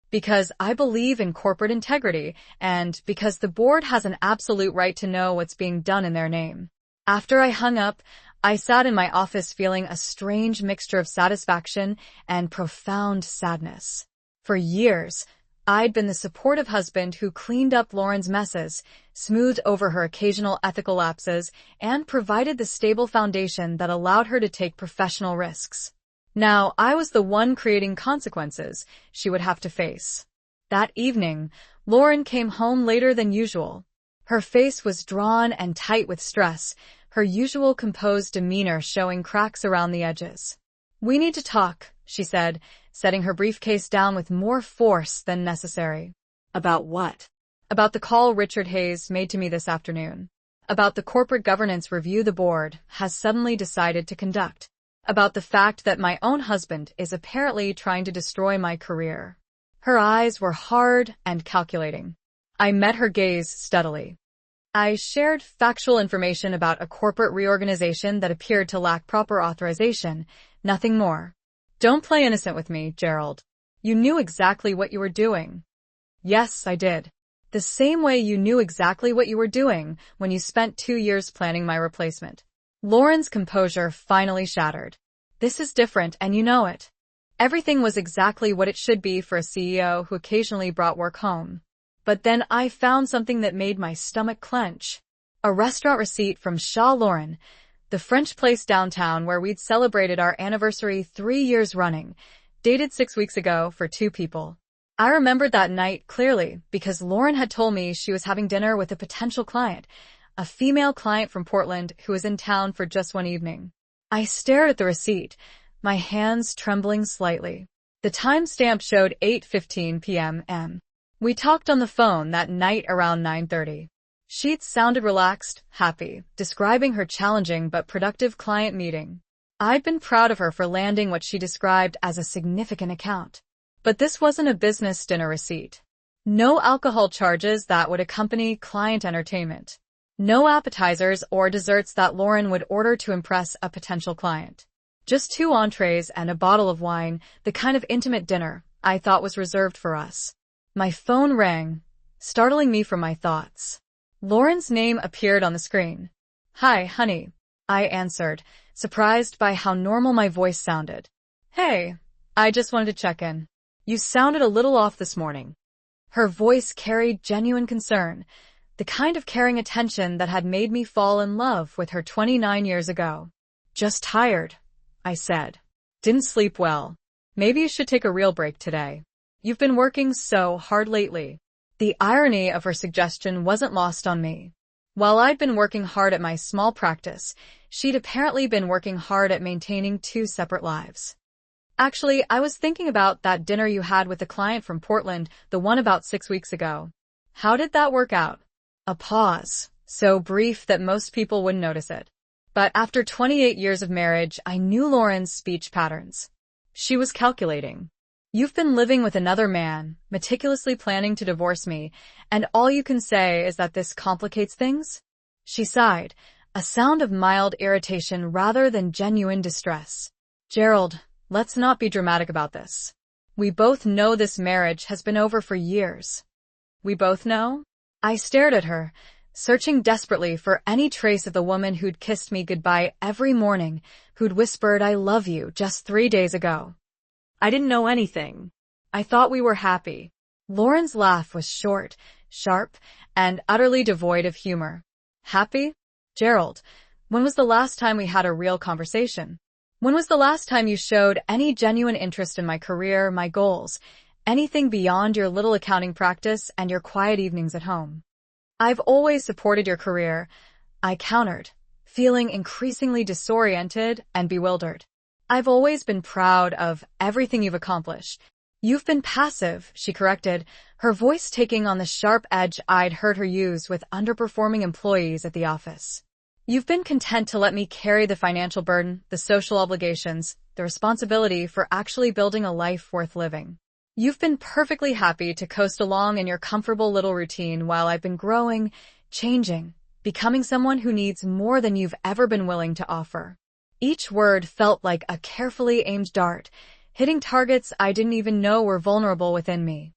"Because I believe in corporate integrity, and because the board has an absolute right to know what's being done in their name." After I hung up, I sat in my office feeling a strange mixture of satisfaction and profound sadness. For years, I'd been the supportive husband who cleaned up Lauren's messes, smoothed over her occasional ethical lapses, and provided the stable foundation that allowed her to take professional risks. Now, I was the one creating consequences she would have to face. That evening, Lauren came home later than usual. Her face was drawn and tight with stress, her usual composed demeanor showing cracks around the edges. "We need to talk," she said, setting her briefcase down with more force than necessary. "About what?" "About the call Richard Hayes made to me this afternoon. About the corporate governance review the board has suddenly decided to conduct. About the fact that my own husband is apparently trying to destroy my career." Her eyes were hard and calculating. I met her gaze steadily. I shared factual information about a corporate reorganization that appeared to lack proper authorization, nothing more. "Don't play innocent with me, Gerald. You knew exactly what you were doing." "Yes, I did. The same way you knew exactly what you were doing when you spent 2 years planning my replacement." Lauren's composure finally shattered. "This is different, and you know it. Everything was exactly what it should be for a CEO who occasionally brought work home. But then I found something that made my stomach clench. A restaurant receipt from Chez Lauren, the French place downtown where we'd celebrated our anniversary 3 years running, dated 6 weeks ago for 2 people. I remembered that night clearly because Lauren had told me she was having dinner with a potential client, a female client from Portland who was in town for just one evening. I stared at the receipt, my hands trembling slightly. The timestamp showed 8:15 p.m. We talked on the phone that night around 9:30. She'd sounded relaxed, happy, describing her challenging but productive client meeting. I'd been proud of her for landing what she described as a significant account. But this wasn't a business dinner receipt. No alcohol charges that would accompany client entertainment. No appetizers or desserts that Lauren would order to impress a potential client. Just 2 entrees and a bottle of wine, the kind of intimate dinner I thought was reserved for us. My phone rang, startling me from my thoughts. Lauren's name appeared on the screen. "Hi, honey," I answered, surprised by how normal my voice sounded. "Hey, I just wanted to check in. You sounded a little off this morning." Her voice carried genuine concern, the kind of caring attention that had made me fall in love with her 29 years ago. "Just tired," I said. "Didn't sleep well. Maybe you should take a real break today. You've been working so hard lately." The irony of her suggestion wasn't lost on me. While I'd been working hard at my small practice, she'd apparently been working hard at maintaining 2 separate lives. "Actually, I was thinking about that dinner you had with the client from Portland, the one about 6 weeks ago. How did that work out?" A pause, so brief that most people wouldn't notice it. But after 28 years of marriage, I knew Lauren's speech patterns. She was calculating. "You've been living with another man, meticulously planning to divorce me, and all you can say is that this complicates things?" She sighed, a sound of mild irritation rather than genuine distress. "Gerald, let's not be dramatic about this. We both know this marriage has been over for years." "We both know?" I stared at her, searching desperately for any trace of the woman who'd kissed me goodbye every morning, who'd whispered "I love you" just 3 days ago. "I didn't know anything. I thought we were happy." Lauren's laugh was short, sharp, and utterly devoid of humor. "Happy? Gerald, when was the last time we had a real conversation? When was the last time you showed any genuine interest in my career, my goals, anything beyond your little accounting practice and your quiet evenings at home?" "I've always supported your career," I countered, feeling increasingly disoriented and bewildered. "I've always been proud of everything you've accomplished." "You've been passive," she corrected, her voice taking on the sharp edge I'd heard her use with underperforming employees at the office. "You've been content to let me carry the financial burden, the social obligations, the responsibility for actually building a life worth living. You've been perfectly happy to coast along in your comfortable little routine while I've been growing, changing, becoming someone who needs more than you've ever been willing to offer." Each word felt like a carefully aimed dart, hitting targets I didn't even know were vulnerable within me.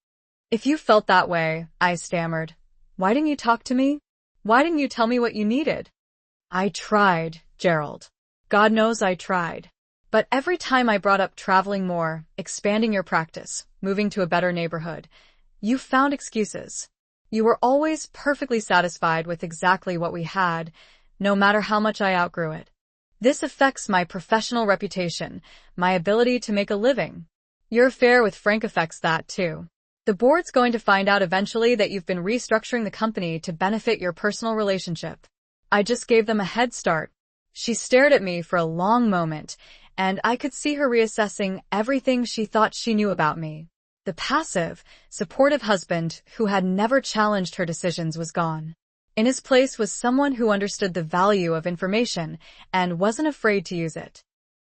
"If you felt that way," I stammered, "why didn't you talk to me? Why didn't you tell me what you needed?" "I tried, Gerald. God knows I tried. But every time I brought up traveling more, expanding your practice, moving to a better neighborhood, you found excuses. You were always perfectly satisfied with exactly what we had, no matter how much I outgrew it. This affects my professional reputation, my ability to make a living. Your affair with Frank affects that too. The board's going to find out eventually that you've been restructuring the company to benefit your personal relationship." I just gave them a head start. She stared at me for a long moment, and I could see her reassessing everything she thought she knew about me. The passive, supportive husband who had never challenged her decisions was gone. In his place was someone who understood the value of information and wasn't afraid to use it.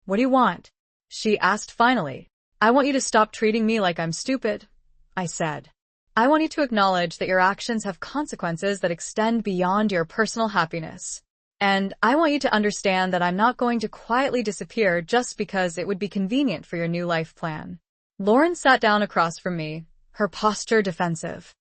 "What do you want?" she asked finally. "I want you to stop treating me like I'm stupid," I said. "I want you to acknowledge that your actions have consequences that extend beyond your personal happiness. And I want you to understand that I'm not going to quietly disappear just because it would be convenient for your new life plan." Lauren sat down across from me, her posture defensive.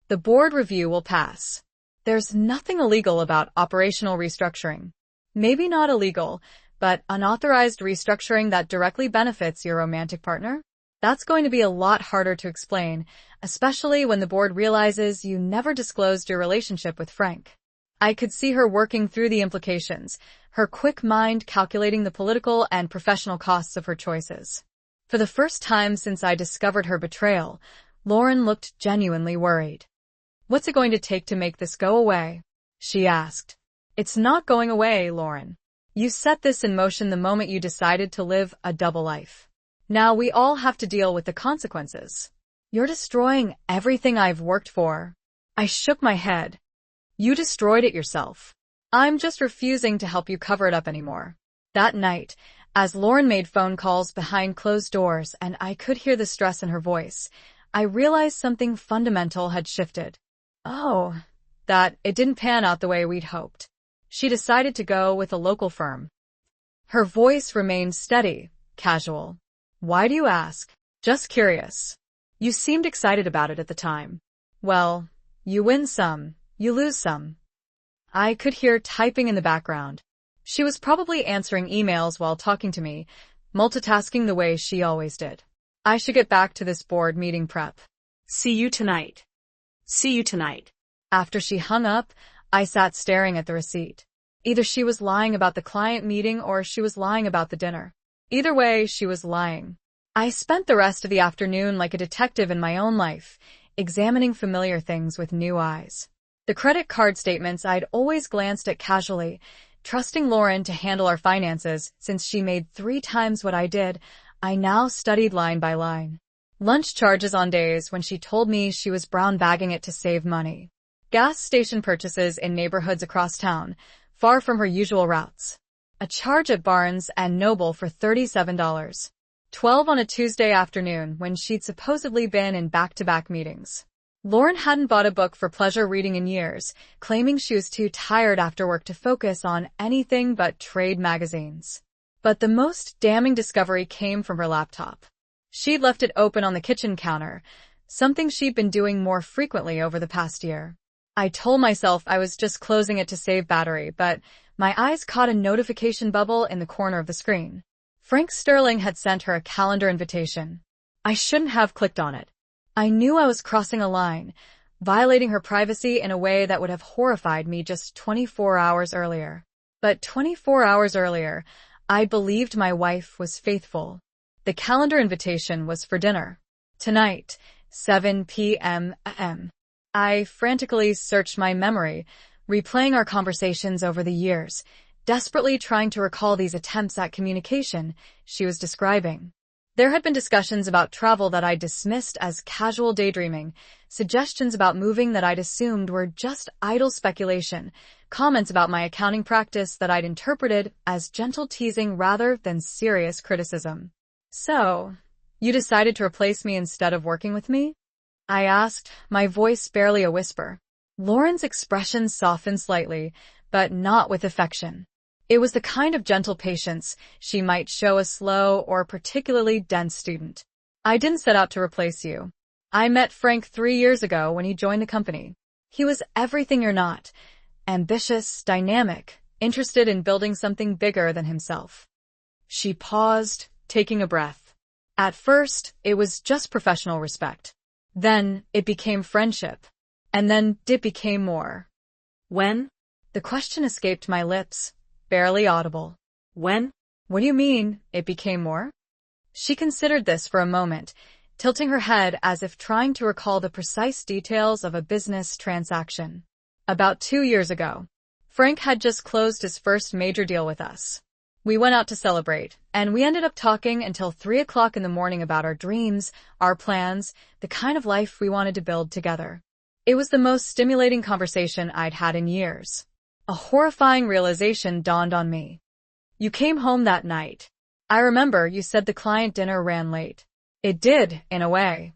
"The board review will pass. There's nothing illegal about operational restructuring. Maybe not illegal, but unauthorized restructuring that directly benefits your romantic partner? That's going to be a lot harder to explain, especially when the board realizes you never disclosed your relationship with Frank." I could see her working through the implications, her quick mind calculating the political and professional costs of her choices. For the first time since I discovered her betrayal, Lauren looked genuinely worried. "What's it going to take to make this go away?" she asked. "It's not going away, Lauren. You set this in motion the moment you decided to live a double life. Now we all have to deal with the consequences. You're destroying everything I've worked for." I shook my head. "You destroyed it yourself. I'm just refusing to help you cover it up anymore." That night, as Lauren made phone calls behind closed doors and I could hear the stress in her voice, I realized something fundamental had shifted. Oh, that it didn't pan out the way we'd hoped. She decided to go with a local firm. Her voice remained steady, casual. Why do you ask? Just curious. You seemed excited about it at the time. Well, you win some, you lose some. I could hear typing in the background. She was probably answering emails while talking to me, multitasking the way she always did. I should get back to this board meeting prep. See you tonight. See you tonight. After she hung up, I sat staring at the receipt. Either she was lying about the client meeting or she was lying about the dinner. Either way, she was lying. I spent the rest of the afternoon like a detective in my own life, examining familiar things with new eyes. The credit card statements I'd always glanced at casually, trusting Lauren to handle our finances since she made 3 times what I did. I now studied line by line. Lunch charges on days when she told me she was brown bagging it to save money. Gas station purchases in neighborhoods across town, far from her usual routes. A charge at Barnes and Noble for $37. 12 on a Tuesday afternoon when she'd supposedly been in back-to-back meetings. Lauren hadn't bought a book for pleasure reading in years, claiming she was too tired after work to focus on anything but trade magazines. But the most damning discovery came from her laptop. She'd left it open on the kitchen counter, something she'd been doing more frequently over the past year. I told myself I was just closing it to save battery, but my eyes caught a notification bubble in the corner of the screen. Frank Sterling had sent her a calendar invitation. I shouldn't have clicked on it. I knew I was crossing a line, violating her privacy in a way that would have horrified me just 24 hours earlier. But 24 hours earlier, I believed my wife was faithful. The calendar invitation was for dinner. Tonight, 7 p.m. a.m. I frantically searched my memory, replaying our conversations over the years, desperately trying to recall these attempts at communication she was describing. There had been discussions about travel that I dismissed as casual daydreaming, suggestions about moving that I'd assumed were just idle speculation, comments about my accounting practice that I'd interpreted as gentle teasing rather than serious criticism. So, you decided to replace me instead of working with me? I asked, my voice barely a whisper. Lauren's expression softened slightly, but not with affection. It was the kind of gentle patience she might show a slow or particularly dense student. I didn't set out to replace you. I met Frank 3 years ago when he joined the company. He was everything you're not. Ambitious, dynamic, interested in building something bigger than himself. She paused, taking a breath. At first, it was just professional respect. Then, it became friendship. And then, it became more. When? The question escaped my lips, barely audible. When? What do you mean, it became more? She considered this for a moment, tilting her head as if trying to recall the precise details of a business transaction. About 2 years ago, Frank had just closed his first major deal with us. We went out to celebrate, and we ended up talking until 3 o'clock in the morning about our dreams, our plans, the kind of life we wanted to build together. It was the most stimulating conversation I'd had in years. A horrifying realization dawned on me. You came home that night. I remember you said the client dinner ran late. It did, in a way.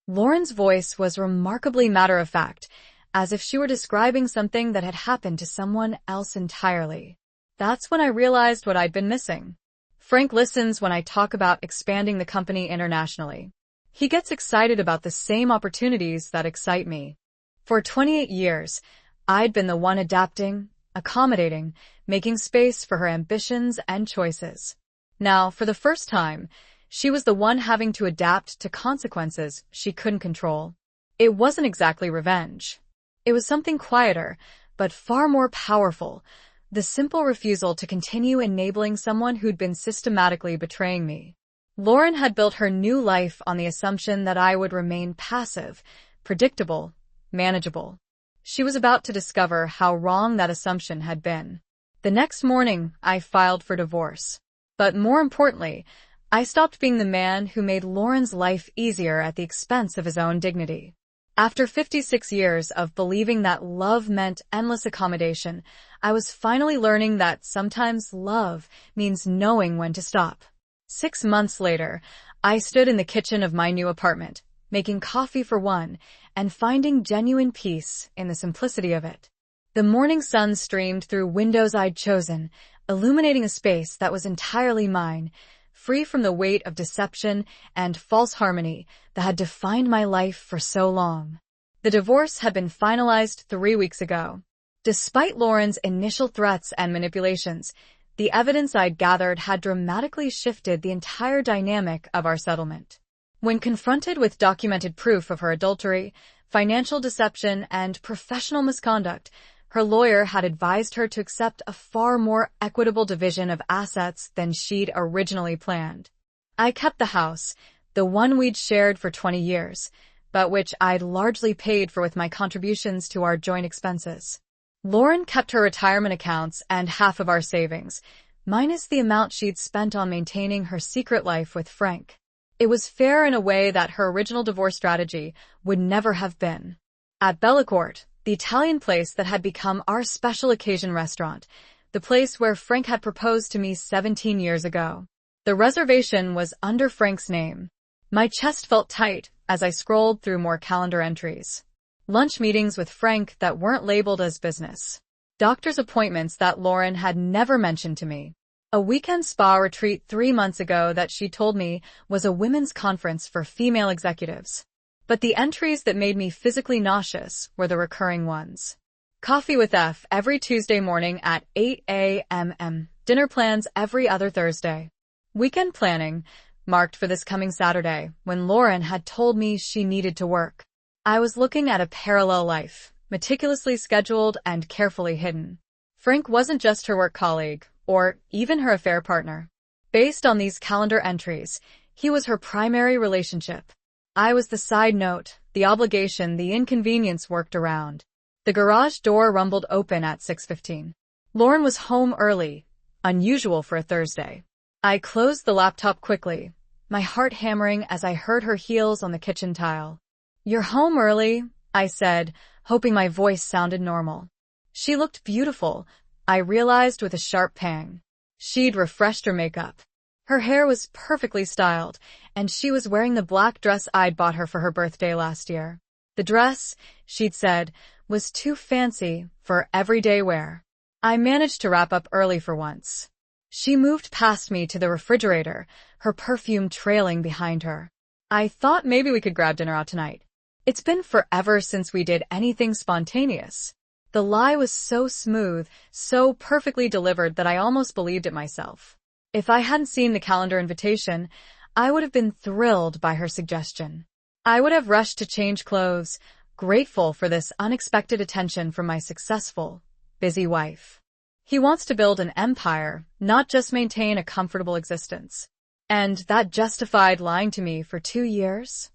Lauren's voice was remarkably matter-of-fact, as if she were describing something that had happened to someone else entirely. That's when I realized what I'd been missing. Frank listens when I talk about expanding the company internationally. He gets excited about the same opportunities that excite me. For 28 years, I'd been the one adapting, accommodating, making space for her ambitions and choices. Now, for the first time, she was the one having to adapt to consequences she couldn't control. It wasn't exactly revenge. It was something quieter, but far more powerful. The simple refusal to continue enabling someone who'd been systematically betraying me. Lauren had built her new life on the assumption that I would remain passive, predictable, manageable. She was about to discover how wrong that assumption had been. The next morning, I filed for divorce. But more importantly, I stopped being the man who made Lauren's life easier at the expense of his own dignity. After 56 years of believing that love meant endless accommodation, I was finally learning that sometimes love means knowing when to stop. 6 months later, I stood in the kitchen of my new apartment, making coffee for one, and finding genuine peace in the simplicity of it. The morning sun streamed through windows I'd chosen, illuminating a space that was entirely mine, free from the weight of deception and false harmony that had defined my life for so long. The divorce had been finalized 3 weeks ago. Despite Lauren's initial threats and manipulations, the evidence I'd gathered had dramatically shifted the entire dynamic of our settlement. When confronted with documented proof of her adultery, financial deception, and professional misconduct, her lawyer had advised her to accept a far more equitable division of assets than she'd originally planned. I kept the house, the one we'd shared for 20 years, but which I'd largely paid for with my contributions to our joint expenses. Lauren kept her retirement accounts and half of our savings, minus the amount she'd spent on maintaining her secret life with Frank. It was fair in a way that her original divorce strategy would never have been. At Bellacourt, the Italian place that had become our special occasion restaurant, the place where Frank had proposed to me 17 years ago. The reservation was under Frank's name. My chest felt tight as I scrolled through more calendar entries. Lunch meetings with Frank that weren't labeled as business. Doctor's appointments that Lauren had never mentioned to me. A weekend spa retreat 3 months ago that she told me was a women's conference for female executives. But the entries that made me physically nauseous were the recurring ones. Coffee with F every Tuesday morning at 8 a.m. Dinner plans every other Thursday. Weekend planning, marked for this coming Saturday, when Lauren had told me she needed to work. I was looking at a parallel life, meticulously scheduled and carefully hidden. Frank wasn't just her work colleague, or even her affair partner. Based on these calendar entries, he was her primary relationship. I was the side note, the obligation, the inconvenience worked around. The garage door rumbled open at 6:15. Lauren was home early, unusual for a Thursday. I closed the laptop quickly, my heart hammering as I heard her heels on the kitchen tile. "You're home early," I said, hoping my voice sounded normal. She looked beautiful, I realized with a sharp pang. She'd refreshed her makeup. Her hair was perfectly styled, and she was wearing the black dress I'd bought her for her birthday last year. The dress, she'd said, was too fancy for everyday wear. I managed to wrap up early for once. She moved past me to the refrigerator, her perfume trailing behind her. "I thought maybe we could grab dinner out tonight. It's been forever since we did anything spontaneous." The lie was so smooth, so perfectly delivered that I almost believed it myself. If I hadn't seen the calendar invitation, I would have been thrilled by her suggestion. I would have rushed to change clothes, grateful for this unexpected attention from my successful, busy wife. He wants to build an empire, not just maintain a comfortable existence. And that justified lying to me for 2 years?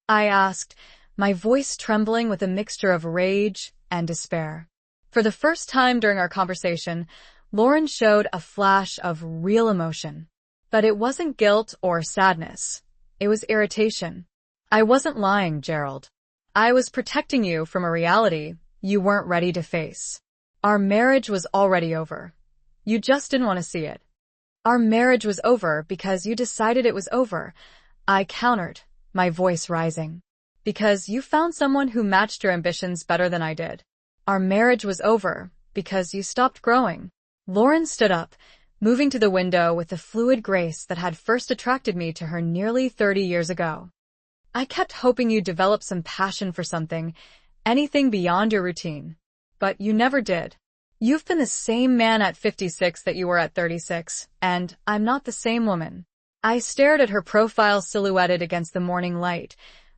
I asked, my voice trembling with a mixture of rage and despair. For the first time during our conversation, Lauren showed a flash of real emotion. But it wasn't guilt or sadness. It was irritation. "I wasn't lying, Gerald. I was protecting you from a reality you weren't ready to face. Our marriage was already over. You just didn't want to see it." "Our marriage was over because you decided it was over," I countered, my voice rising. "Because you found someone who matched your ambitions better than I did. Our marriage was over because you stopped growing." Lauren stood up, moving to the window with the fluid grace that had first attracted me to her nearly 30 years ago. "I kept hoping you'd develop some passion for something, anything beyond your routine. But you never did. You've been the same man at 56 that you were at 36, and I'm not the same woman." I stared at her profile silhouetted against the morning light,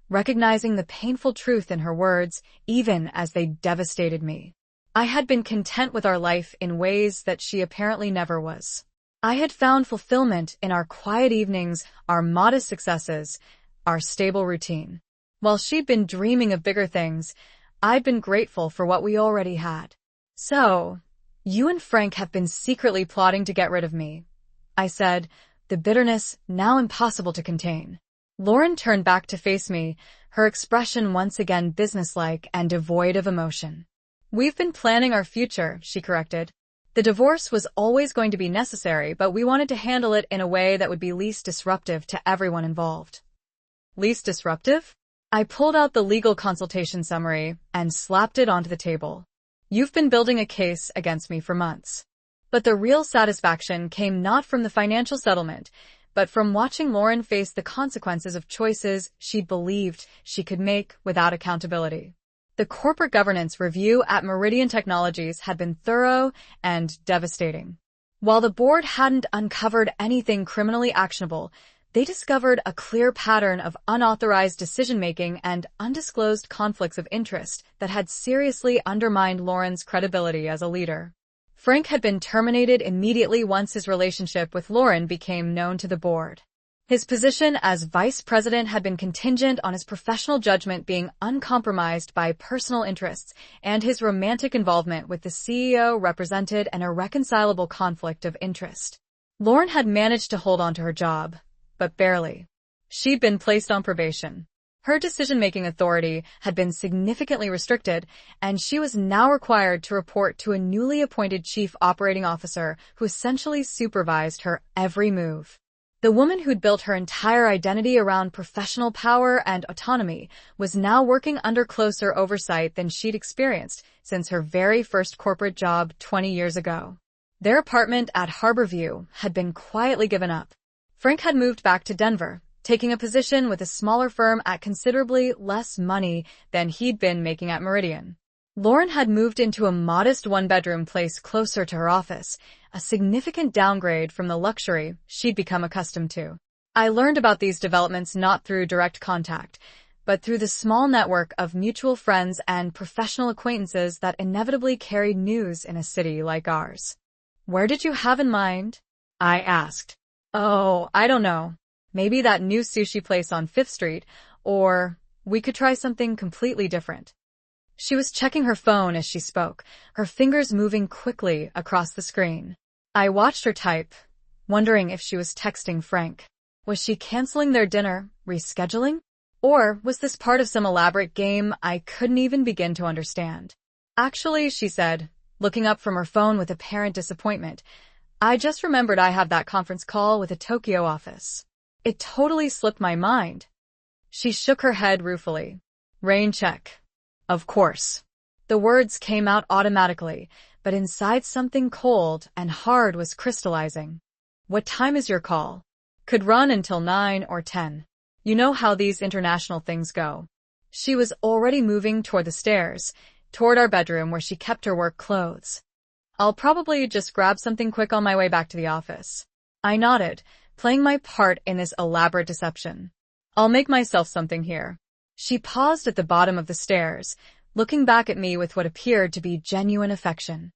recognizing the painful truth in her words, even as they devastated me. I had been content with our life in ways that she apparently never was. I had found fulfillment in our quiet evenings, our modest successes, our stable routine. While she'd been dreaming of bigger things, I'd been grateful for what we already had. "So, you and Frank have been secretly plotting to get rid of me," I said, the bitterness now impossible to contain. Lauren turned back to face me, her expression once again businesslike and devoid of emotion. "We've been planning our future," she corrected. "The divorce was always going to be necessary, but we wanted to handle it in a way that would be least disruptive to everyone involved." "Least disruptive?" I pulled out the legal consultation summary and slapped it onto the table. You've been building a case against me for months. But the real satisfaction came not from the financial settlement, but from watching Lauren face the consequences of choices she believed she could make without accountability. The corporate governance review at Meridian Technologies had been thorough and devastating. While the board hadn't uncovered anything criminally actionable, they discovered a clear pattern of unauthorized decision-making and undisclosed conflicts of interest that had seriously undermined Lauren's credibility as a leader. Frank had been terminated immediately once his relationship with Lauren became known to the board. His position as vice president had been contingent on his professional judgment being uncompromised by personal interests, and his romantic involvement with the CEO represented an irreconcilable conflict of interest. Lauren had managed to hold on to her job, but barely. She'd been placed on probation. Her decision-making authority had been significantly restricted, and she was now required to report to a newly appointed chief operating officer who essentially supervised her every move. The woman who'd built her entire identity around professional power and autonomy was now working under closer oversight than she'd experienced since her very first corporate job 20 years ago. Their apartment at Harborview had been quietly given up. Frank had moved back to Denver, taking a position with a smaller firm at considerably less money than he'd been making at Meridian. Lauren had moved into a modest one-bedroom place closer to her office, a significant downgrade from the luxury she'd become accustomed to. I learned about these developments not through direct contact, but through the small network of mutual friends and professional acquaintances that inevitably carried news in a city like ours. "Where did you have in mind?" I asked. "Oh, I don't know. Maybe that new sushi place on 5th Street, or we could try something completely different." She was checking her phone as she spoke, her fingers moving quickly across the screen. I watched her type, wondering if she was texting Frank. Was she canceling their dinner, rescheduling? Or was this part of some elaborate game I couldn't even begin to understand? "Actually," she said, looking up from her phone with apparent disappointment, "I just remembered I have that conference call with the Tokyo office. It totally slipped my mind." She shook her head ruefully. "Rain check." "Of course." The words came out automatically, but inside something cold and hard was crystallizing. "What time is your call?" "Could run until 9 or 10. You know how these international things go." She was already moving toward the stairs, toward our bedroom where she kept her work clothes. "I'll probably just grab something quick on my way back to the office." I nodded, playing my part in this elaborate deception. "I'll make myself something here." She paused at the bottom of the stairs, looking back at me with what appeared to be genuine affection.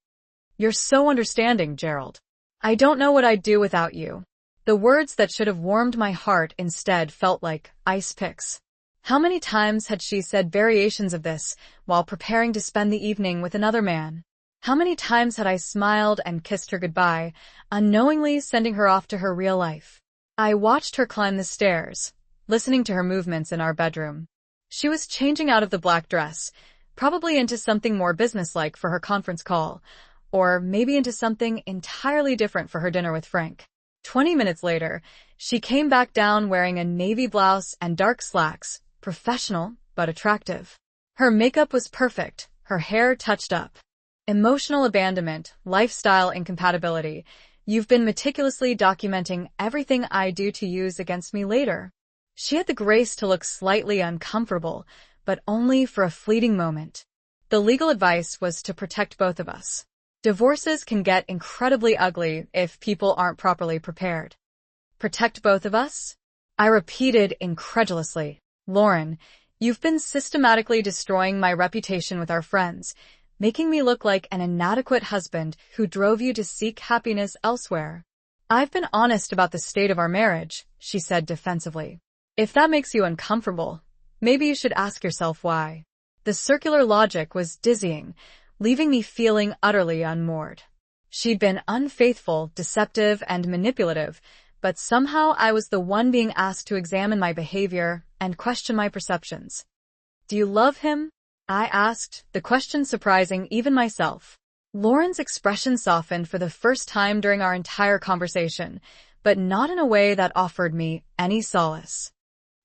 "You're so understanding, Gerald. I don't know what I'd do without you." The words that should have warmed my heart instead felt like ice picks. How many times had she said variations of this while preparing to spend the evening with another man? How many times had I smiled and kissed her goodbye, unknowingly sending her off to her real life? I watched her climb the stairs, listening to her movements in our bedroom. She was changing out of the black dress, probably into something more businesslike for her conference call, or maybe into something entirely different for her dinner with Frank. 20 minutes later, she came back down wearing a navy blouse and dark slacks, professional but attractive. Her makeup was perfect, her hair touched up. Emotional abandonment, lifestyle incompatibility. You've been meticulously documenting everything I do to use against me later. She had the grace to look slightly uncomfortable, but only for a fleeting moment. The legal advice was to protect both of us. Divorces can get incredibly ugly if people aren't properly prepared. "Protect both of us?" I repeated incredulously. "Lauren, you've been systematically destroying my reputation with our friends, making me look like an inadequate husband who drove you to seek happiness elsewhere." "I've been honest about the state of our marriage," she said defensively. "If that makes you uncomfortable, maybe you should ask yourself why." The circular logic was dizzying, leaving me feeling utterly unmoored. She'd been unfaithful, deceptive, and manipulative, but somehow I was the one being asked to examine my behavior and question my perceptions. "Do you love him?" I asked, the question surprising even myself. Lauren's expression softened for the first time during our entire conversation, but not in a way that offered me any solace.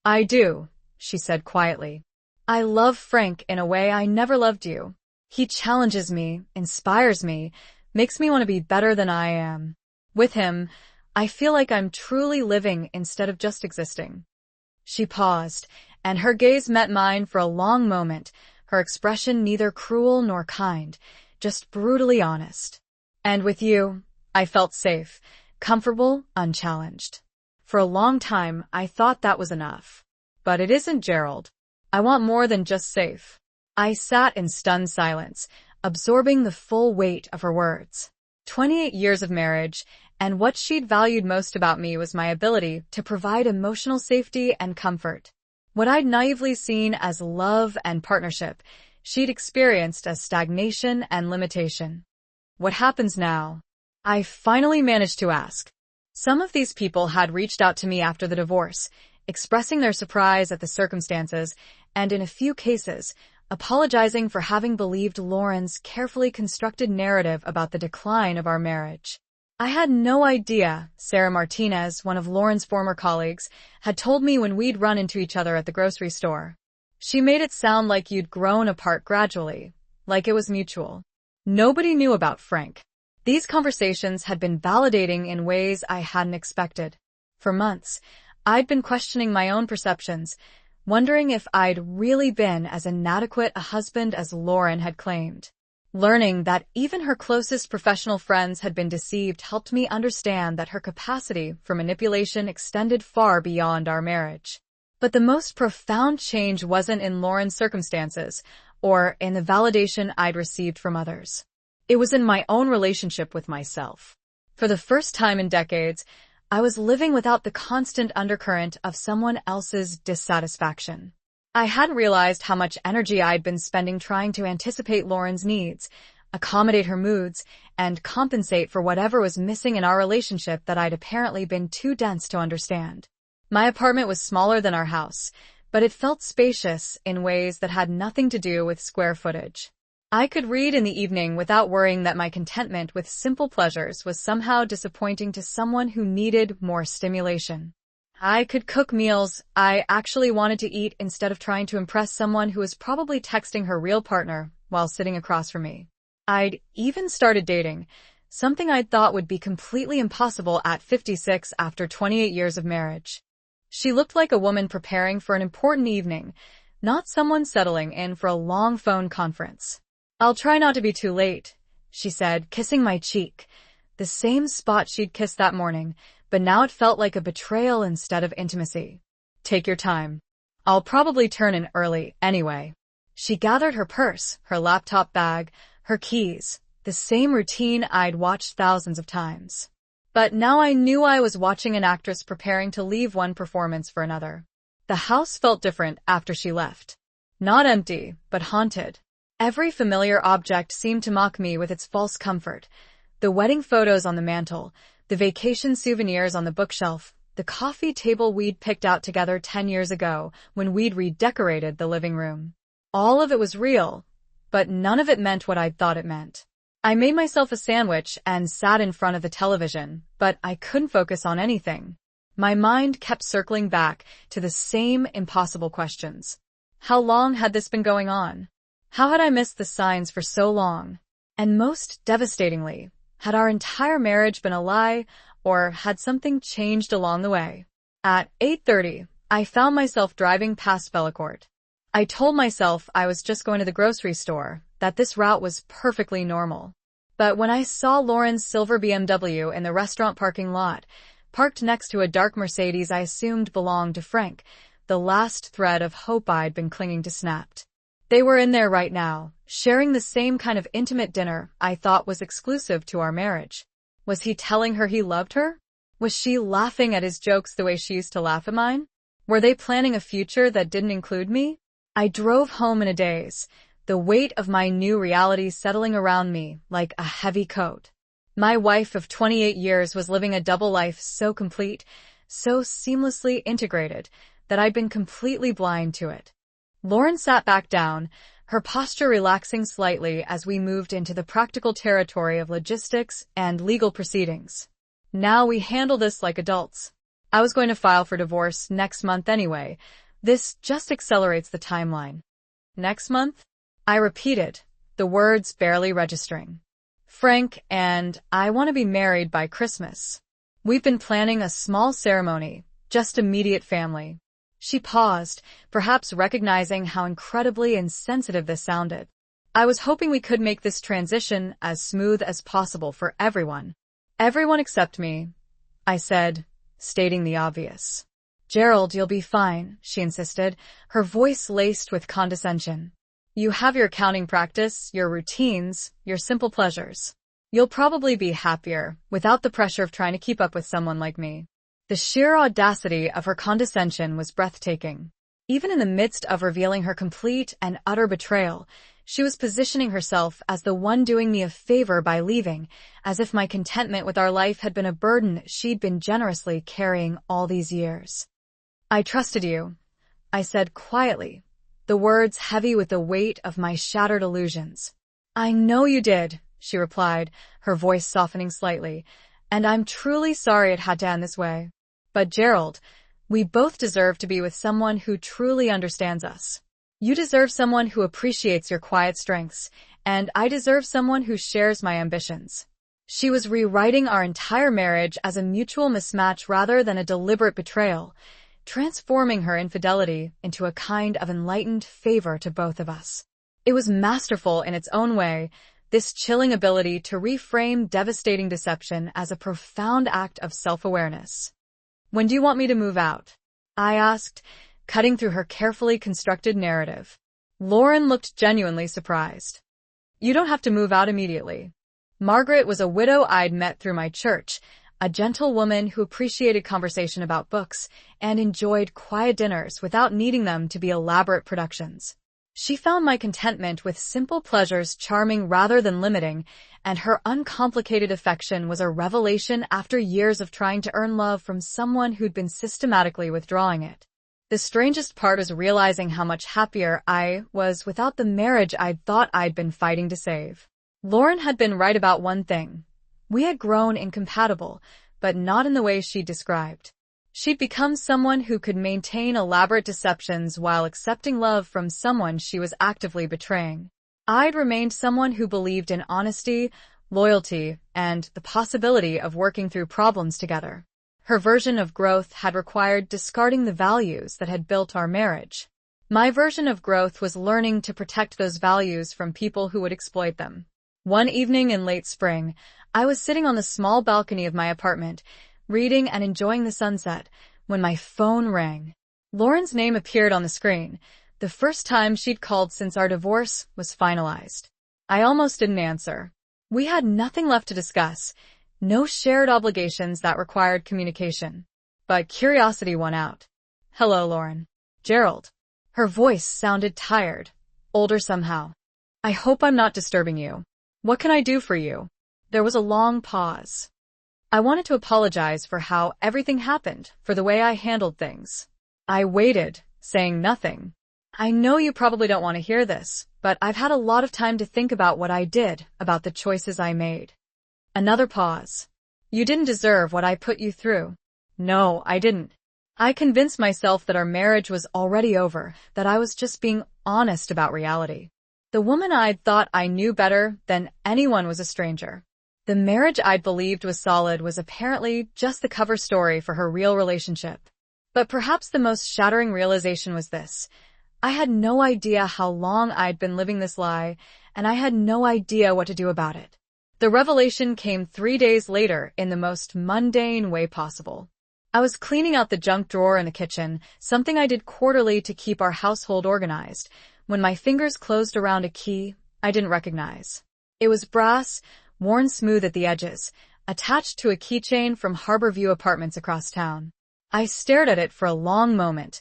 "I do," she said quietly. I love Frank in a way I never loved you. He challenges me, inspires me, makes me want to be better than I am. With him, I feel like I'm truly living instead of just existing. She paused, and her gaze met mine for a long moment, her expression neither cruel nor kind, just brutally honest. And with you, I felt safe, comfortable, unchallenged. For a long time, I thought that was enough. But it isn't, Gerald. I want more than just safe. I sat in stunned silence, absorbing the full weight of her words. 28 years of marriage, and what she'd valued most about me was my ability to provide emotional safety and comfort. What I'd naively seen as love and partnership, she'd experienced as stagnation and limitation. What happens now? I finally managed to ask. Some of these people had reached out to me after the divorce, expressing their surprise at the circumstances, and in a few cases, apologizing for having believed Lauren's carefully constructed narrative about the decline of our marriage. I had no idea, Sarah Martinez, one of Lauren's former colleagues, had told me when we'd run into each other at the grocery store. She made it sound like you'd grown apart gradually, like it was mutual. Nobody knew about Frank. These conversations had been validating in ways I hadn't expected. For months, I'd been questioning my own perceptions, wondering if I'd really been as inadequate a husband as Lauren had claimed. Learning that even her closest professional friends had been deceived helped me understand that her capacity for manipulation extended far beyond our marriage. But the most profound change wasn't in Lauren's circumstances or in the validation I'd received from others. It was in my own relationship with myself. For the first time in decades, I was living without the constant undercurrent of someone else's dissatisfaction. I hadn't realized how much energy I'd been spending trying to anticipate Lauren's needs, accommodate her moods, and compensate for whatever was missing in our relationship that I'd apparently been too dense to understand. My apartment was smaller than our house, but it felt spacious in ways that had nothing to do with square footage. I could read in the evening without worrying that my contentment with simple pleasures was somehow disappointing to someone who needed more stimulation. I could cook meals I actually wanted to eat instead of trying to impress someone who was probably texting her real partner while sitting across from me. I'd even started dating, something I'd thought would be completely impossible at 56 after 28 years of marriage. She looked like a woman preparing for an important evening, not someone settling in for a long phone conference. I'll try not to be too late, she said, kissing my cheek, the same spot she'd kissed that morning, but now it felt like a betrayal instead of intimacy. Take your time. I'll probably turn in early anyway. She gathered her purse, her laptop bag, her keys, the same routine I'd watched thousands of times. But now I knew I was watching an actress preparing to leave one performance for another. The house felt different after she left. Not empty, but haunted. Every familiar object seemed to mock me with its false comfort. The wedding photos on the mantel, the vacation souvenirs on the bookshelf, the coffee table we'd picked out together 10 years ago when we'd redecorated the living room. All of it was real, but none of it meant what I'd thought it meant. I made myself a sandwich and sat in front of the television, but I couldn't focus on anything. My mind kept circling back to the same impossible questions. How long had this been going on? How had I missed the signs for so long? And most devastatingly, had our entire marriage been a lie, or had something changed along the way? At 8:30, I found myself driving past Bellecourt. I told myself I was just going to the grocery store, that this route was perfectly normal. But when I saw Lauren's silver BMW in the restaurant parking lot, parked next to a dark Mercedes I assumed belonged to Frank, the last thread of hope I'd been clinging to snapped. They were in there right now, sharing the same kind of intimate dinner I thought was exclusive to our marriage. Was he telling her he loved her? Was she laughing at his jokes the way she used to laugh at mine? Were they planning a future that didn't include me? I drove home in a daze, the weight of my new reality settling around me like a heavy coat. My wife of 28 years was living a double life so complete, so seamlessly integrated, that I'd been completely blind to it. Lauren sat back down, her posture relaxing slightly as we moved into the practical territory of logistics and legal proceedings. Now we handle this like adults. I was going to file for divorce next month anyway, This just accelerates the timeline. Next month? I repeated, the words barely registering. Frank and I want to be married by Christmas. We've been planning a small ceremony, just immediate family. She paused, perhaps recognizing how incredibly insensitive this sounded. I was hoping we could make this transition as smooth as possible for everyone. Everyone except me, I said, stating the obvious. Gerald, you'll be fine, she insisted, her voice laced with condescension. You have your accounting practice, your routines, your simple pleasures. You'll probably be happier, without the pressure of trying to keep up with someone like me. The sheer audacity of her condescension was breathtaking. Even in the midst of revealing her complete and utter betrayal, she was positioning herself as the one doing me a favor by leaving, as if my contentment with our life had been a burden she'd been generously carrying all these years. I trusted you, I said quietly, the words heavy with the weight of my shattered illusions. I know you did, she replied, her voice softening slightly, and I'm truly sorry it had to end this way. But Gerald, we both deserve to be with someone who truly understands us. You deserve someone who appreciates your quiet strengths, and I deserve someone who shares my ambitions. She was rewriting our entire marriage as a mutual mismatch rather than a deliberate betrayal, transforming her infidelity into a kind of enlightened favor to both of us. It was masterful in its own way, this chilling ability to reframe devastating deception as a profound act of self-awareness. When do you want me to move out? I asked, cutting through her carefully constructed narrative. Lauren looked genuinely surprised. You don't have to move out immediately. Margaret was a widow I'd met through my church, a gentle woman who appreciated conversation about books and enjoyed quiet dinners without needing them to be elaborate productions. She found my contentment with simple pleasures charming rather than limiting, and her uncomplicated affection was a revelation after years of trying to earn love from someone who'd been systematically withdrawing it. The strangest part was realizing how much happier I was without the marriage I'd thought I'd been fighting to save. Lauren had been right about one thing. We had grown incompatible, but not in the way she'd described. She'd become someone who could maintain elaborate deceptions while accepting love from someone she was actively betraying. I'd remained someone who believed in honesty, loyalty, and the possibility of working through problems together. Her version of growth had required discarding the values that had built our marriage. My version of growth was learning to protect those values from people who would exploit them. One evening in late spring, I was sitting on the small balcony of my apartment, reading and enjoying the sunset, when my phone rang. Lauren's name appeared on the screen, the first time she'd called since our divorce was finalized. I almost didn't answer. We had nothing left to discuss, no shared obligations that required communication. But curiosity won out. Hello, Lauren. Gerald. Her voice sounded tired, older somehow. I hope I'm not disturbing you. What can I do for you? There was a long pause. I wanted to apologize for how everything happened, for the way I handled things. I waited, saying nothing. I know you probably don't want to hear this, but I've had a lot of time to think about what I did, about the choices I made. Another pause. You didn't deserve what I put you through. No, I didn't. I convinced myself that our marriage was already over, that I was just being honest about reality. The woman I'd thought I knew better than anyone was a stranger. The marriage I'd believed was solid was apparently just the cover story for her real relationship. But perhaps the most shattering realization was this. I had no idea how long I'd been living this lie, and I had no idea what to do about it. The revelation came 3 days later in the most mundane way possible. I was cleaning out the junk drawer in the kitchen, something I did quarterly to keep our household organized, when my fingers closed around a key I didn't recognize. It was brass, worn smooth at the edges, attached to a keychain from Harborview Apartments across town. I stared at it for a long moment,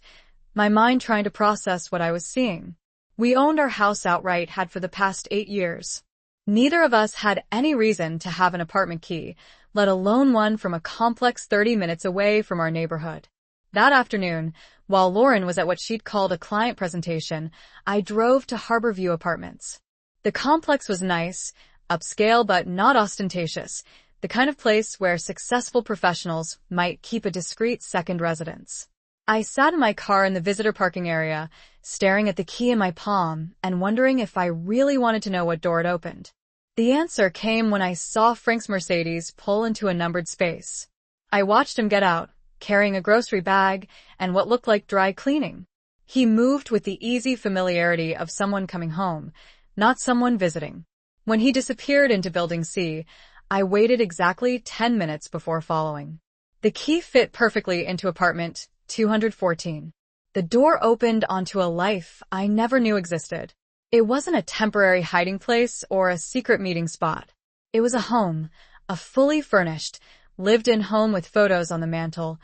my mind trying to process what I was seeing. We owned our house outright had for the past 8 years. Neither of us had any reason to have an apartment key, let alone one from a complex 30 minutes away from our neighborhood. That afternoon, while Lauren was at what she'd called a client presentation, I drove to Harborview Apartments. The complex was nice, upscale but not ostentatious, the kind of place where successful professionals might keep a discreet second residence. I sat in my car in the visitor parking area, staring at the key in my palm and wondering if I really wanted to know what door it opened. The answer came when I saw Frank's Mercedes pull into a numbered space. I watched him get out, carrying a grocery bag and what looked like dry cleaning. He moved with the easy familiarity of someone coming home, not someone visiting. When he disappeared into Building C, I waited exactly 10 minutes before following. The key fit perfectly into apartment 214. The door opened onto a life I never knew existed. It wasn't a temporary hiding place or a secret meeting spot. It was a home, a fully furnished, lived-in home with photos on the mantle,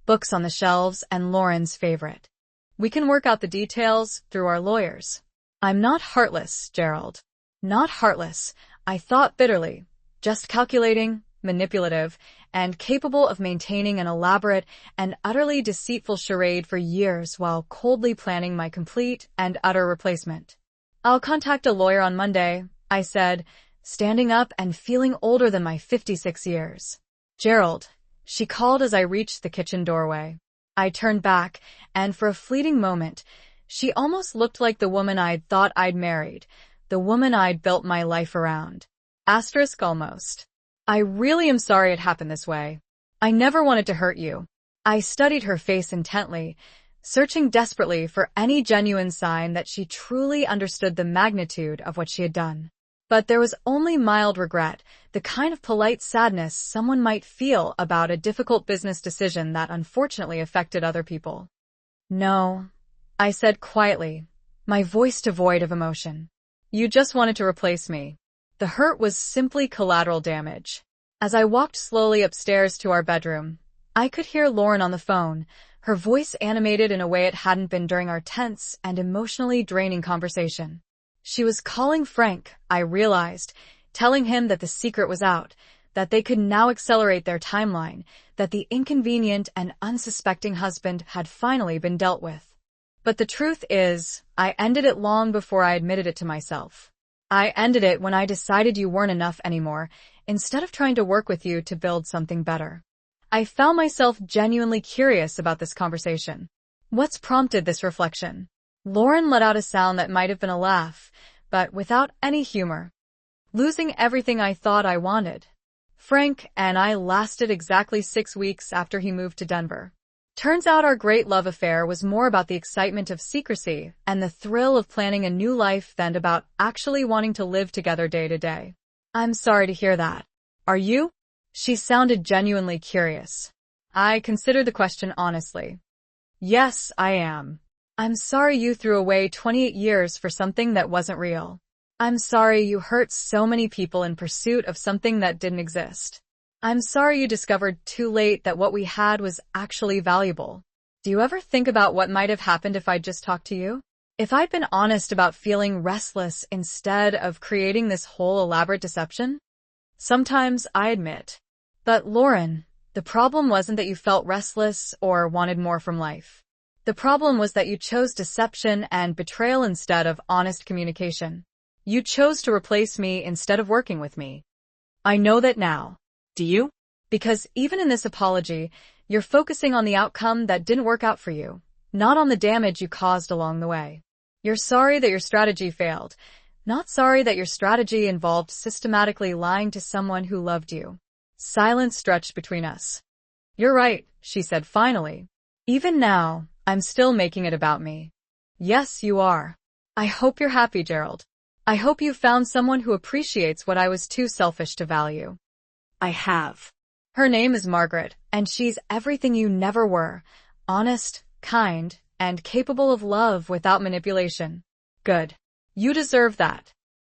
books on the shelves, and Lauren's favorite. We can work out the details through our lawyers. I'm not heartless, Gerald. Not heartless, I thought bitterly. Just calculating, manipulative, and capable of maintaining an elaborate and utterly deceitful charade for years while coldly planning my complete and utter replacement. I'll contact a lawyer on Monday, I said, standing up and feeling older than my 56 years. Gerald, she called as I reached the kitchen doorway. I turned back, and for a fleeting moment, she almost looked like the woman I'd thought I'd married, the woman I'd built my life around. Asterisk almost. I really am sorry it happened this way. I never wanted to hurt you. I studied her face intently, searching desperately for any genuine sign that she truly understood the magnitude of what she had done. But there was only mild regret, the kind of polite sadness someone might feel about a difficult business decision that unfortunately affected other people. No, I said quietly, my voice devoid of emotion. You just wanted to replace me. The hurt was simply collateral damage. As I walked slowly upstairs to our bedroom, I could hear Lauren on the phone, her voice animated in a way it hadn't been during our tense and emotionally draining conversation. She was calling Frank, I realized, telling him that the secret was out, that they could now accelerate their timeline, that the inconvenient and unsuspecting husband had finally been dealt with. But the truth is, I ended it long before I admitted it to myself. I ended it when I decided you weren't enough anymore, instead of trying to work with you to build something better. I found myself genuinely curious about this conversation. What's prompted this reflection? Lauren let out a sound that might have been a laugh, but without any humor. Losing everything I thought I wanted. Frank and I lasted exactly 6 weeks after he moved to Denver. Turns out our great love affair was more about the excitement of secrecy and the thrill of planning a new life than about actually wanting to live together day to day. I'm sorry to hear that. Are you? She sounded genuinely curious. I considered the question honestly. Yes, I am. I'm sorry you threw away 28 years for something that wasn't real. I'm sorry you hurt so many people in pursuit of something that didn't exist. I'm sorry you discovered too late that what we had was actually valuable. Do you ever think about what might have happened if I'd just talked to you? If I'd been honest about feeling restless instead of creating this whole elaborate deception? Sometimes, I admit. But Lauren, the problem wasn't that you felt restless or wanted more from life. The problem was that you chose deception and betrayal instead of honest communication. You chose to replace me instead of working with me. I know that now. Do you? Because even in this apology, you're focusing on the outcome that didn't work out for you, not on the damage you caused along the way. You're sorry that your strategy failed, not sorry that your strategy involved systematically lying to someone who loved you. Silence stretched between us. You're right, she said finally. Even now, I'm still making it about me. Yes, you are. I hope you're happy, Gerald. I hope you found someone who appreciates what I was too selfish to value. I have. Her name is Margaret, and she's everything you never were. Honest, kind, and capable of love without manipulation. Good. You deserve that.